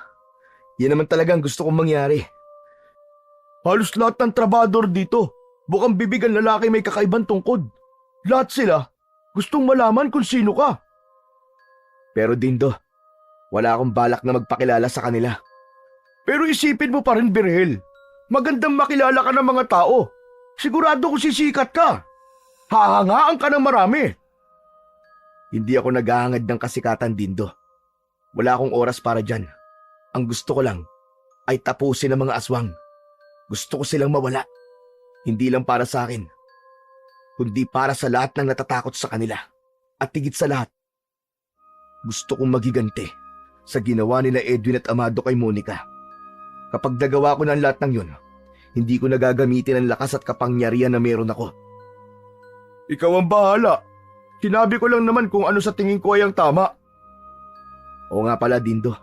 Yan naman talagang gusto kong mangyari. Halos lahat ng trabahador dito, bukang bibig ang lalaki may kakaibang tungkod. Lahat sila gustong malaman kung sino ka. Pero Dindo, wala akong balak na magpakilala sa kanila. Pero isipin mo pa rin, Berhel. Magandang makilala ka ng mga tao. Sigurado kung sisikat ka. Hahangaan ka ng marami. Hindi ako naghahangad ng kasikatan, Dindo. Wala akong oras para dyan. Ang gusto ko lang ay tapusin ang mga aswang. Gusto ko silang mawala. Hindi lang para sa akin, kundi para sa lahat ng natatakot sa kanila. At higit sa lahat, gusto kong magiganti sa ginawa nila Edwin at Amado kay Monica. Kapag nagawa ko ng lahat ng yun, hindi ko nagagamitin ang lakas at kapangyarihan na meron ako. Ikaw ang bahala. Sinabi ko lang naman kung ano sa tingin ko ay ang tama. Oo nga pala, Dindo.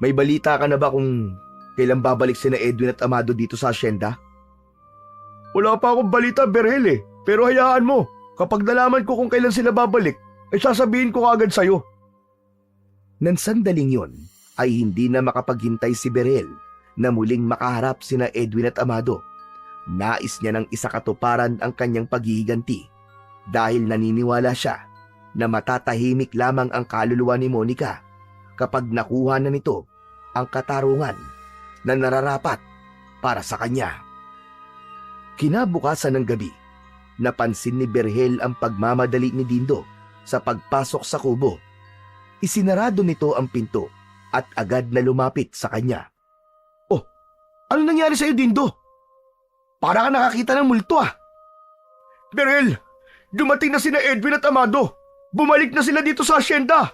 May balita ka na ba kung kailan babalik sina Edwin at Amado dito sa asyenda? Wala pa akong balita, Berhel Pero hayaan mo, kapag nalaman ko kung kailan sila babalik, ay sasabihin ko agad sa'yo. Nang sandaling yon, ay hindi na makapaghintay si Berhel na muling makaharap sina Edwin at Amado. Nais niya ng isakatuparan ang kanyang paghihiganti dahil naniniwala siya na matatahimik lamang ang kaluluwa ni Monica kapag nakuha na nito ang katarungan na nararapat para sa kanya. Kinabukasan ng gabi, napansin ni Berhel ang pagmamadali ni Dindo sa pagpasok sa kubo. Isinarado nito ang pinto at agad na lumapit sa kanya. Oh, ano nangyari sa'yo, Dindo? Para ka nakakita ng multo Berhel, dumating na sina Edwin at Amado. Bumalik na sila dito sa asyenda.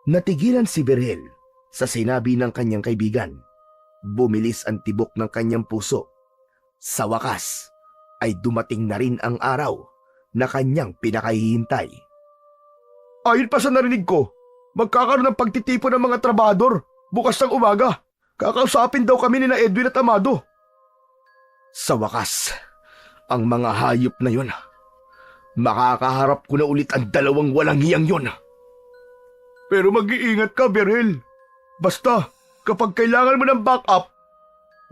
Natigilan si Berhel sa sinabi ng kanyang kaibigan. Bumilis ang tibok ng kanyang puso. Sa wakas, ay dumating na rin ang araw na kanyang pinakahihintay. Ayon pa sa narinig ko, magkakaroon ng pagtitipon ng mga trabahador bukas ng umaga. Kakausapin daw kami ni Edwin at Amado. Sa wakas, ang mga hayop na yun, makakaharap ko na ulit ang dalawang walang hiyang yun. Pero mag-iingat ka, Berhel. Basta, kapag kailangan mo ng backup,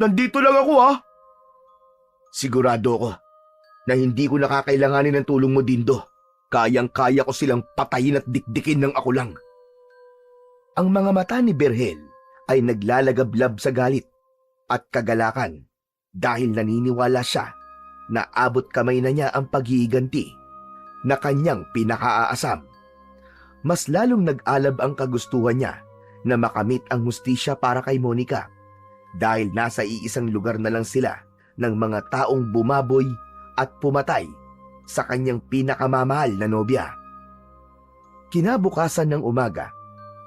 nandito lang ako Sigurado ko na hindi ko nakakailanganin ng tulong mo, Dindo. Kayang-kaya ko silang patayin at dikdikin ng ako lang. Ang mga mata ni Berhel ay naglalagablab sa galit at kagalakan dahil naniniwala siya na abot kamay na niya ang paghihiganti na kanyang pinakaaasam. Mas lalong nag-alab ang kagustuhan niya na makamit ang hustisya para kay Monica dahil nasa iisang lugar na lang sila ng mga taong bumaboy at pumatay sa kanyang pinakamamahal na nobya. Kinabukasan ng umaga,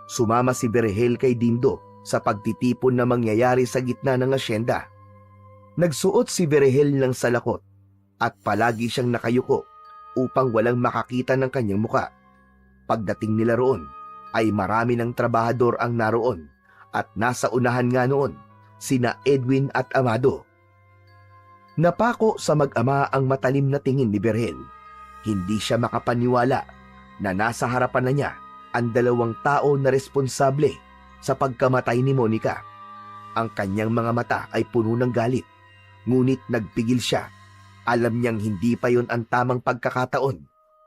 sumama si Berhel kay Dindo sa pagtitipon na mangyayari sa gitna ng asyenda. Nagsuot si Berhel ng salakot at palagi siyang nakayuko upang walang makakita ng kanyang muka. Pagdating nila roon, ay marami ng trabahador ang naroon at nasa unahan nga noon sina Edwin at Amado. Napako sa mag-ama ang matalim na tingin ni Berhel. Hindi siya makapaniwala na nasa harapan na niya ang dalawang tao na responsable sa pagkamatay ni Monica. Ang kanyang mga mata ay puno ng galit, ngunit nagpigil siya. Alam niyang hindi pa yon ang tamang pagkakataon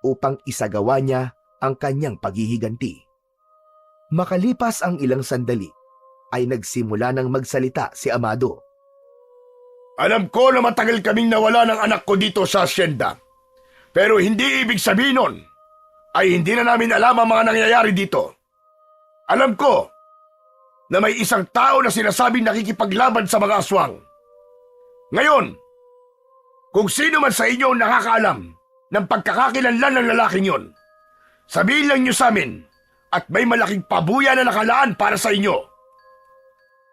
upang isagawa niya ang kanyang paghihiganti. Makalipas ang ilang sandali, ay nagsimula ng magsalita si Amado. Alam ko na matagal kaming nawala ng anak ko dito sa asyenda. Pero hindi ibig sabihin nun ay hindi na namin alam ang mga nangyayari dito. Alam ko na may isang tao na sinasabing nakikipaglaban sa mga aswang. Ngayon, kung sino man sa inyo ang nakakaalam ng pagkakakilanlan ng lalaking yon, sabihin lang niyo sa amin at may malaking pabuya na nakalaan para sa inyo.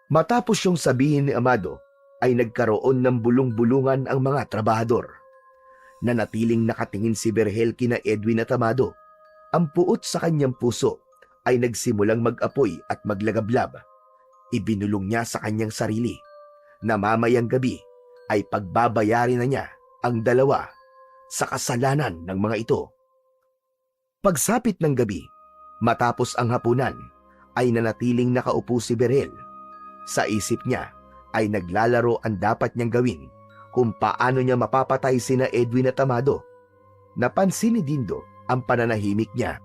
Matapos yung sabihin ni Amado, ay nagkaroon ng bulong-bulungan ang mga trabahador. Nanatiling nakatingin si Berhel kina Edwin at Amado. Ang puot sa kanyang puso ay nagsimulang mag-apoy at maglagablab. Ibinulong niya sa kanyang sarili na mamayang gabi ay pagbabayari na niya ang dalawa sa kasalanan ng mga ito. Pagsapit ng gabi, matapos ang hapunan, ay nanatiling nakaupo si Berhel. Sa isip niya ay naglalaro ang dapat niyang gawin kung paano niya mapapatay sina Edwin at Amado. Napansin ni Dindo ang pananahimik niya,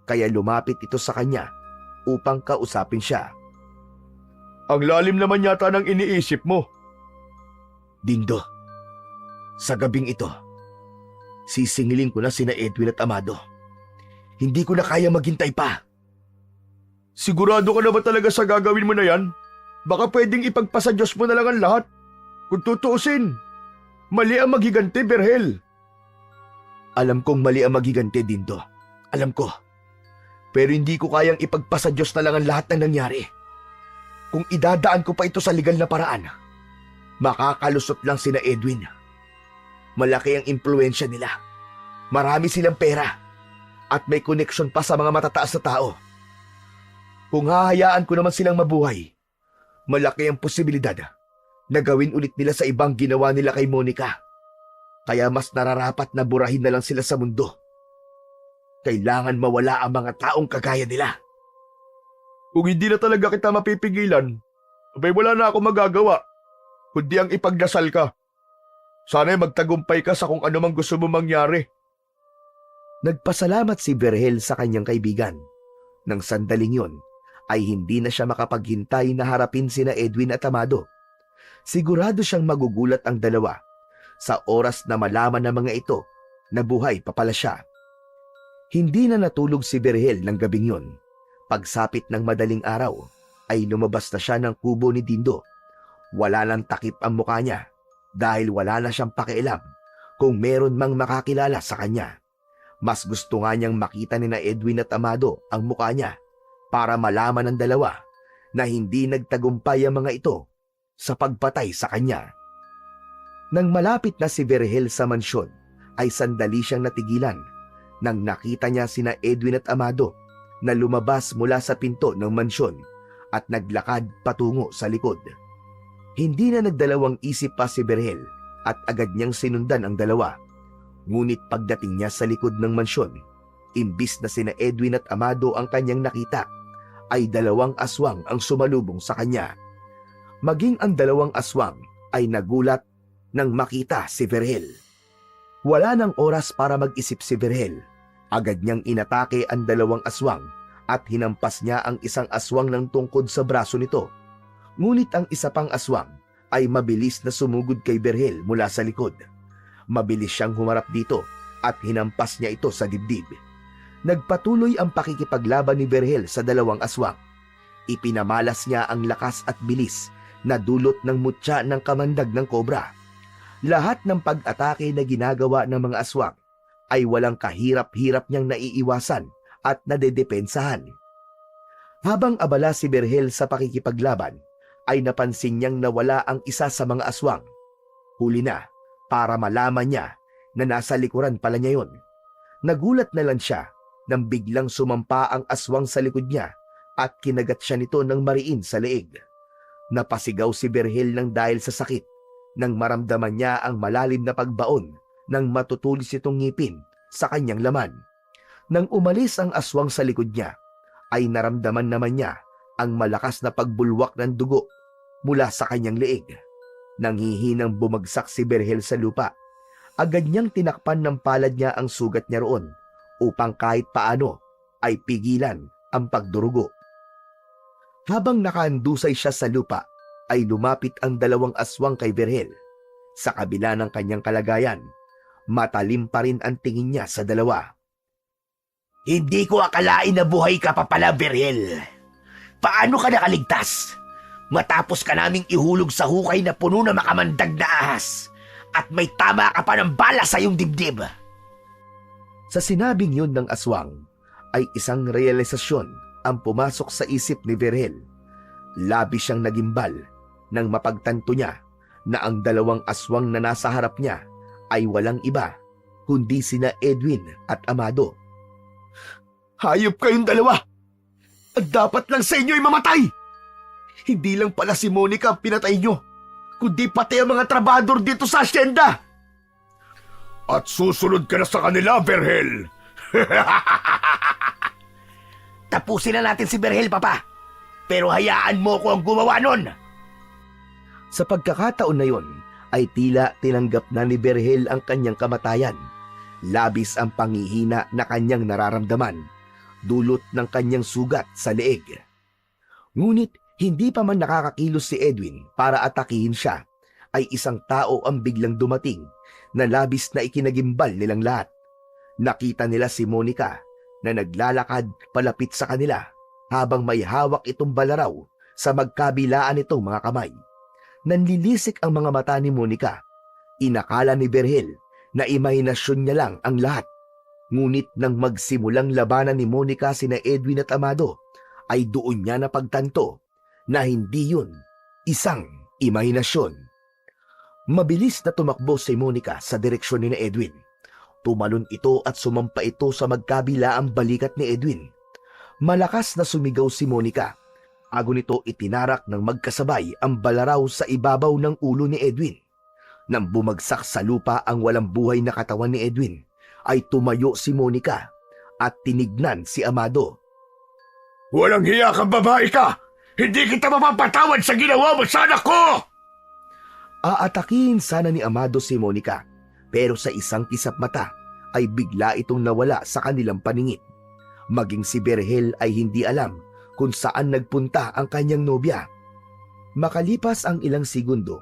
kaya lumapit ito sa kanya upang kausapin siya. Ang lalim naman yata ng iniisip mo. Dindo, sa gabing ito, sisingilin ko na sina Edwin at Amado. Hindi ko na kaya maghintay pa. Sigurado ka na ba talaga sa gagawin mo na yan? Baka pwedeng ipagpasa Diyos mo na lang ang lahat. Kung tutuusin, mali ang maghiganti, Berhel. Alam kong mali ang maghiganti, Dindo. Alam ko. Pero hindi ko kayang ipagpasa Diyos na lang ang lahat ng nangyari. Kung idadaan ko pa ito sa legal na paraan, makakalusot lang sina Edwin. Malaki ang impluensya nila. Marami silang pera. At may koneksyon pa sa mga matataas na tao. Kung hahayaan ko naman silang mabuhay, malaki ang posibilidad na gawin ulit nila sa ibang ginawa nila kay Monica. Kaya mas nararapat na burahin na lang sila sa mundo. Kailangan mawala ang mga taong kagaya nila. Kung hindi na talaga kita mapipigilan, abay wala na ako magagawa, kundi ang ipagdasal ka. Sana'y magtagumpay ka sa kung ano mang gusto mo mangyari. Nagpasalamat si Berhel sa kanyang kaibigan. Nang sandaling yon, ay hindi na siya makapaghintay na harapin sina Edwin at Amado. Sigurado siyang magugulat ang dalawa sa oras na malaman ng mga ito na buhay pa pala siya. Hindi na natulog si Berhel ng gabing yon. Pagsapit ng madaling araw, ay lumabas na siya ng kubo ni Dindo. Wala nang takip ang mukha niya dahil wala na siyang pakialam kung meron mang makakilala sa kanya. Mas gusto nga niyang makita ni na Edwin at Amado ang mukha niya para malaman ng dalawa na hindi nagtagumpay ang mga ito sa pagpatay sa kanya. Nang malapit na si Berhel sa mansyon, ay sandali siyang natigilan nang nakita niya sina Edwin at Amado na lumabas mula sa pinto ng mansyon at naglakad patungo sa likod. Hindi na nagdalawang isip pa si Berhel at agad niyang sinundan ang dalawa. Ngunit pagdating niya sa likod ng mansyon, imbis na sina Edwin at Amado ang kanyang nakita, ay dalawang aswang ang sumalubong sa kanya. Maging ang dalawang aswang ay nagulat nang makita si Berhel. Wala nang oras para mag-isip si Berhel. Agad niyang inatake ang dalawang aswang at hinampas niya ang isang aswang ng tungkod sa braso nito. Ngunit ang isa pang aswang ay mabilis na sumugod kay Berhel mula sa likod. Mabilis siyang humarap dito at hinampas niya ito sa dibdib. Nagpatuloy ang pakikipaglaban ni Berhel sa dalawang aswang. Ipinamalas niya ang lakas at bilis na dulot ng mutya ng kamandag ng kobra. Lahat ng pag-atake na ginagawa ng mga aswang ay walang kahirap-hirap niyang naiiwasan at nadedepensahan. Habang abala si Berhel sa pakikipaglaban, ay napansin niyang nawala ang isa sa mga aswang. Huli na para malaman niya na nasa likuran pala niya yon. Nagulat na lang siya nang biglang sumampa ang aswang sa likod niya at kinagat siya nito ng mariin sa leeg. Napasigaw si Berhel ng dahil sa sakit nang maramdaman niya ang malalim na pagbaon ng matutulis itong ngipin sa kanyang laman. Nang umalis ang aswang sa likod niya, ay naramdaman naman niya ang malakas na pagbulwak ng dugo mula sa kanyang leeg. Nanghihinang bumagsak si Berhel sa lupa. Agad niyang tinakpan ng palad niya ang sugat niya roon upang kahit paano ay pigilan ang pagdurugo. Habang nakaandusay siya sa lupa, ay lumapit ang dalawang aswang kay Berhel. Sa kabila ng kanyang kalagayan, matalim pa rin ang tingin niya sa dalawa. Hindi ko akalain na buhay ka pa pala, Berhel. Paano ka nakaligtas? Matapos ka naming ihulog sa hukay na puno na makamandag na ahas at may tama ka pa ng bala sa iyong dibdib. Sa sinabing yun ng aswang, ay isang realisasyon ang pumasok sa isip ni Berhel. Labis siyang nagimbal nang mapagtanto niya na ang dalawang aswang na nasa harap niya ay walang iba kundi sina Edwin at Amado. Hayop kayong dalawa! At dapat lang sa inyo ay mamatay! Hindi lang pala si Monica ang pinatay nyo, kundi pati ang mga trabador dito sa asyenda! At susunod ka na sa kanila, Berhel! Tapusin na natin si Berhel, Papa. Pero hayaan mo ko ang gumawa nun. Sa pagkakataon na yon, ay tila tinanggap na ni Berhel ang kanyang kamatayan. Labis ang panghihina na kanyang nararamdaman, dulot ng kanyang sugat sa leeg. Ngunit hindi pa man nakakakilos si Edwin para atakihin siya, ay isang tao ang biglang dumating na labis na ikinagimbal nilang lahat. Nakita nila si Monica na naglalakad palapit sa kanila habang may hawak itong balaraw sa magkabilaan nitong mga kamay. Nanlilisik ang mga mata ni Monica. Inakala ni Berhel na imahinasyon niya lang ang lahat. Ngunit nang magsimulang labanan ni Monica sina Edwin at Amado, ay doon niya napagtanto na hindi yun isang imahinasyon. Mabilis na tumakbo si Monica sa direksyon ni Edwin. Tumalon ito at sumampa ito sa magkabilaang balikat ni Edwin. Malakas na sumigaw si Monica. Bago nito itinarak ng magkasabay ang balaraw sa ibabaw ng ulo ni Edwin. Nang bumagsak sa lupa ang walang buhay na katawan ni Edwin, ay tumayo si Monica at tinignan si Amado. Walang hiya kang babae ka! Hindi kita mapapatawad sa ginawa mo sa anak ko! Aatakihin sana ni Amado si Monica, pero sa isang kisap mata ay bigla itong nawala sa kanilang paningin. Maging si Berhel ay hindi alam kung saan nagpunta ang kanyang nobya. Makalipas ang ilang segundo,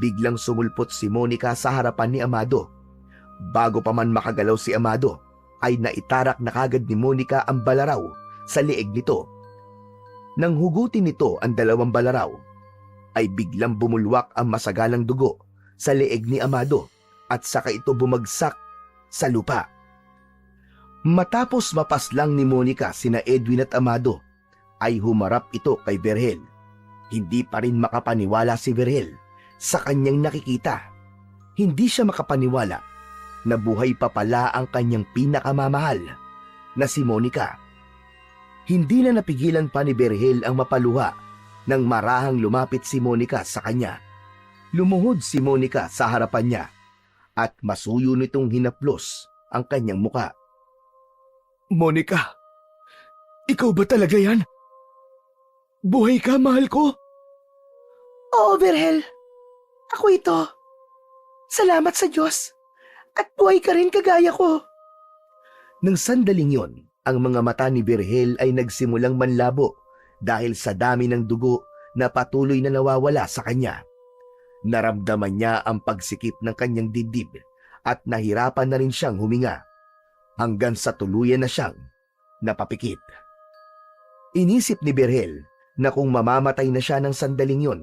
biglang sumulpot si Monica sa harapan ni Amado. Bago pa man makagalaw si Amado, ay naitarak na kagad ni Monica ang balaraw sa leeg nito. Nang hugutin nito ang dalawang balaraw, ay biglang bumulwak ang masagalang dugo sa leeg ni Amado at saka ito bumagsak sa lupa. Matapos mapaslang ni Monica sina Edwin at Amado, ay humarap ito kay Berhel. Hindi pa rin makapaniwala si Berhel sa kanyang nakikita. Hindi siya makapaniwala na buhay pa pala ang kanyang pinakamamahal na si Monica. Hindi na napigilan pa ni Berhel ang mapaluha nang marahang lumapit si Monica sa kanya. Lumuhod si Monica sa harapan niya at masuyo nitong hinaplos ang kanyang muka. Monica, ikaw ba talaga yan? Buhay ka, mahal ko? Oo, Berhel. Ako ito. Salamat sa Diyos. At buhay ka rin kagaya ko. Nang sandaling yon, ang mga mata ni Berhel ay nagsimulang manlabo dahil sa dami ng dugo na patuloy na nawawala sa kanya. Naramdaman niya ang pagsikip ng kanyang dibdib at nahirapan na rin siyang huminga hanggang sa tuluyan na siyang napapikit. Inisip ni Berhel na kung mamamatay na siya ng sandaling yon,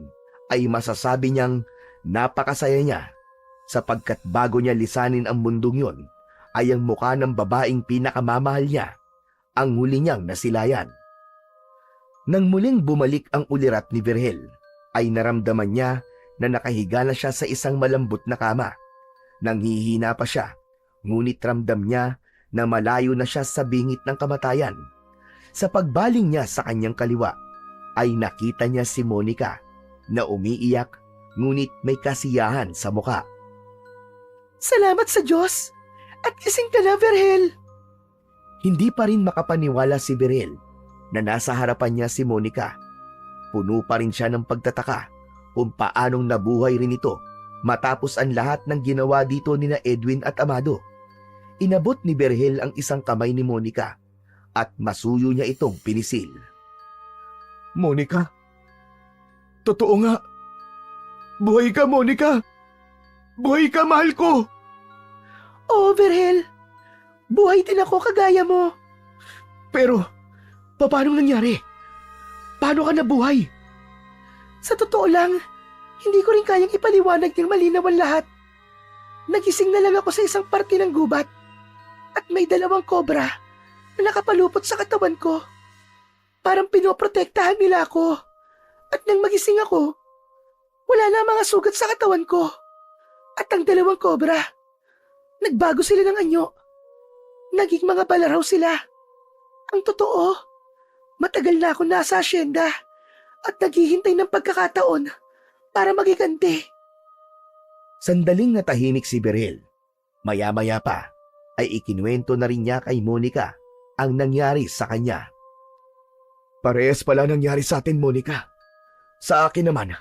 ay masasabi niyang napakasaya niya sapagkat bago niya lisanin ang mundong yon, ay ang mukha ng babaeng pinakamamahal niya ang huli niyang nasilayan. Nang muling bumalik ang ulirat ni Berhel, ay naramdaman niya na nakahiga na siya sa isang malambot na kama. Nanghihina pa siya, ngunit ramdam niya na malayo na siya sa bingit ng kamatayan. Sa pagbaling niya sa kanyang kaliwa, ay nakita niya si Monica na umiiyak ngunit may kasiyahan sa muka. Salamat sa Diyos! At gising ka na, Berhel! Hindi pa rin makapaniwala si Berhel na nasa harapan niya si Monica. Puno pa rin siya ng pagtataka kung paanong nabuhay rin ito matapos ang lahat ng ginawa dito nina Edwin at Amado. Inabot ni Berhel ang isang kamay ni Monica at masuyo niya itong pinisil. Monica? Totoo nga. Buhay ka, Monica! Buhay ka, mahal ko! Oo, Berhel. Buhay din ako kagaya mo. Pero, paano nangyari? Paano ka nabuhay? Sa totoo lang, hindi ko rin kayang ipaliwanag ng malinaw ang lahat. Nagising na lang ako sa isang parte ng gubat at may 2 kobra na nakapalupot sa katawan ko. Parang pinoprotektahan nila ako. At nang magising ako, wala na ang mga sugat sa katawan ko. At ang 2 kobra, nagbago sila ng anyo. Naging mga balaraw sila. Ang totoo, matagal na ako nasa asyenda at naghihintay ng pagkakataon para magiganti. Sandaling natahimik si Berhel. Maya-maya pa ay ikinuwento na rin niya kay Monica ang nangyari sa kanya. Parehas pala nangyari sa atin, Monica. Sa akin naman,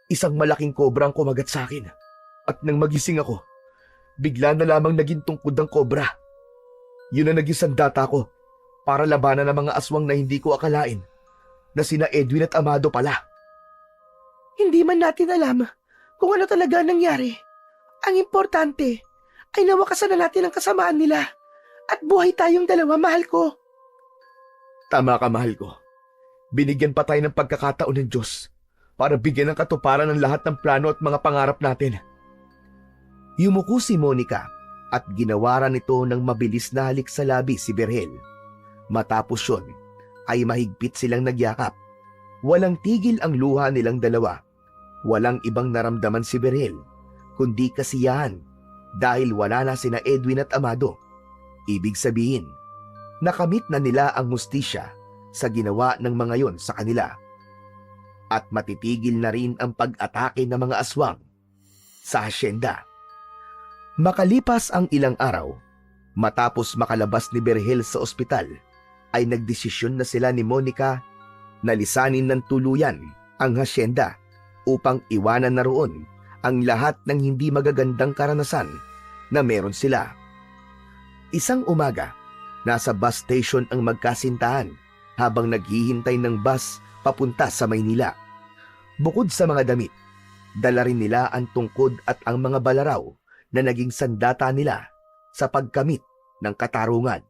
isang malaking kobra ang kumagat sa akin. At nang magising ako, bigla na lamang naging tungkod ang kobra. Yun ang naging sandata ko para labanan ng mga aswang na hindi ko akalain na sina Edwin at Amado pala. Hindi man natin alam kung ano talaga ang nangyari. Ang importante ay nawakasan na natin ang kasamaan nila at buhay tayong 2, mahal ko. Tama ka, mahal ko. Binigyan pa tayo ng pagkakataon ng Diyos para bigyan ng katuparan ng lahat ng plano at mga pangarap natin. Yumuko si Monica at ginawaran nito ng mabilis na halik sa labi si Berhel. Matapos yun, ay mahigpit silang nagyakap. Walang tigil ang luha nilang 2. Walang ibang naramdaman si Berhel, kundi kasiyahan dahil wala na sina Edwin at Amado. Ibig sabihin, nakamit na nila ang hustisya sa ginawa ng mga yon sa kanila. At matitigil na rin ang pag-atake ng mga aswang sa asyenda. Makalipas ang ilang araw, matapos makalabas ni Berhel sa ospital, ay nagdesisyon na sila ni Monica na lisanin ng tuluyan ang hasyenda upang iwanan na roon ang lahat ng hindi magagandang karanasan na meron sila. Isang umaga, nasa bus station ang magkasintahan habang naghihintay ng bus papunta sa Maynila. Bukod sa mga damit, dala rin nila ang tungkod at ang mga balaraw na naging sandata nila sa pagkamit ng katarungan.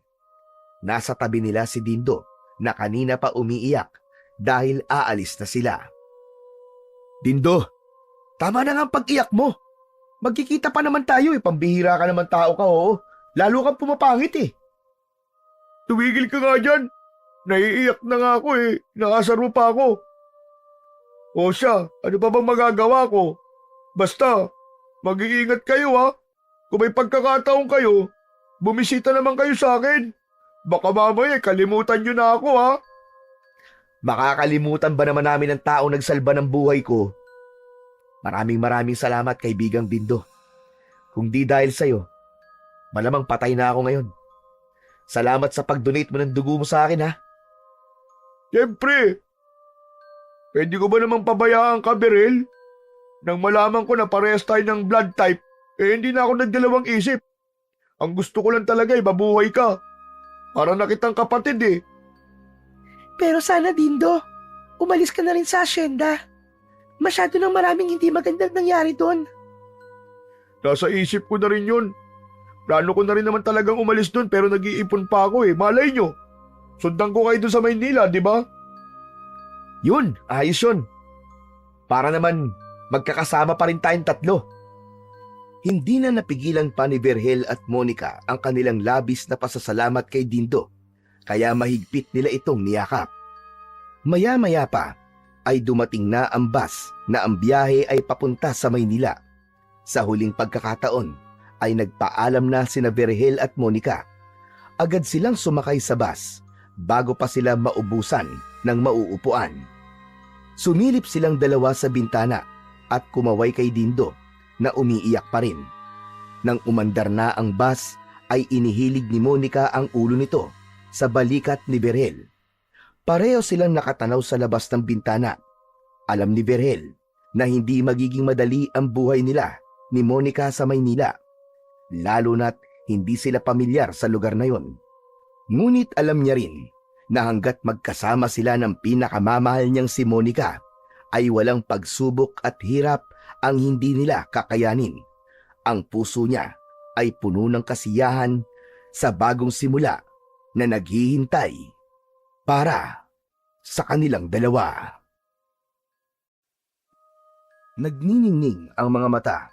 Nasa tabi nila si Dindo na kanina pa umiiyak dahil aalis na sila. Dindo, tama na nga ang pag-iyak mo. Magkikita pa naman tayo pambihira ka naman tao ka, oo. Lalo kang pumapangit Tumigil ka nga dyan. Naiiyak na nga ako Nakasar mo pa ako. O siya, ano pa bang magagawa ko? Basta, mag-iingat kayo Kung may pagkakataon kayo, bumisita naman kayo sa akin. Baka mamaya kalimutan nyo na ako Makakalimutan ba naman namin ang tao nagsalba ng buhay ko? Maraming salamat, kaibigang Dindo. Kung di dahil sa'yo, malamang patay na ako ngayon. Salamat sa pag-donate mo ng dugo mo sa akin, Siyempre. Pwede ko ba namang pabayaan ka, Berhel? Nang malaman ko na parehas tayo ng blood type, hindi na ako nagdalawang isip. Ang gusto ko lang talaga mabuhay ka. Para nakitang kapatid Pero sana, Dindo, umalis ka na rin sa asyenda. Masyado nang maraming hindi magandang nangyari doon. Nasa isip ko na rin yun. Plano ko na rin naman talagang umalis doon pero nag-iipon pa ako Malay nyo. Sundan ko kayo doon sa Maynila, di ba? Yun, ayos yun. Para naman magkakasama pa rin tayong 3. Hindi na napigilan pa ni Berhel at Monica ang kanilang labis na pasasalamat kay Dindo, kaya mahigpit nila itong niyakap. Maya-maya pa ay dumating na ang bus na ang biyahe ay papunta sa Maynila. Sa huling pagkakataon ay nagpaalam na sina Berhel at Monica. Agad silang sumakay sa bus bago pa sila maubusan ng mauupuan. Sumilip silang 2 sa bintana at kumaway kay Dindo na umiiyak pa rin. Nang umandar na ang bus ay inihilig ni Monica ang ulo nito sa balikat ni Berhel. Pareho silang nakatanaw sa labas ng bintana. Alam ni Berhel na hindi magiging madali ang buhay nila ni Monica sa Maynila, lalo na't hindi sila pamilyar sa lugar na yon. Ngunit alam niya rin na hanggat magkasama sila ng pinakamamahal niyang si Monica, ay walang pagsubok at hirap ang hindi nila kakayanin. Ang puso niya ay puno ng kasiyahan sa bagong simula na naghihintay para sa kanilang dalawa. Nagniningning ang mga mata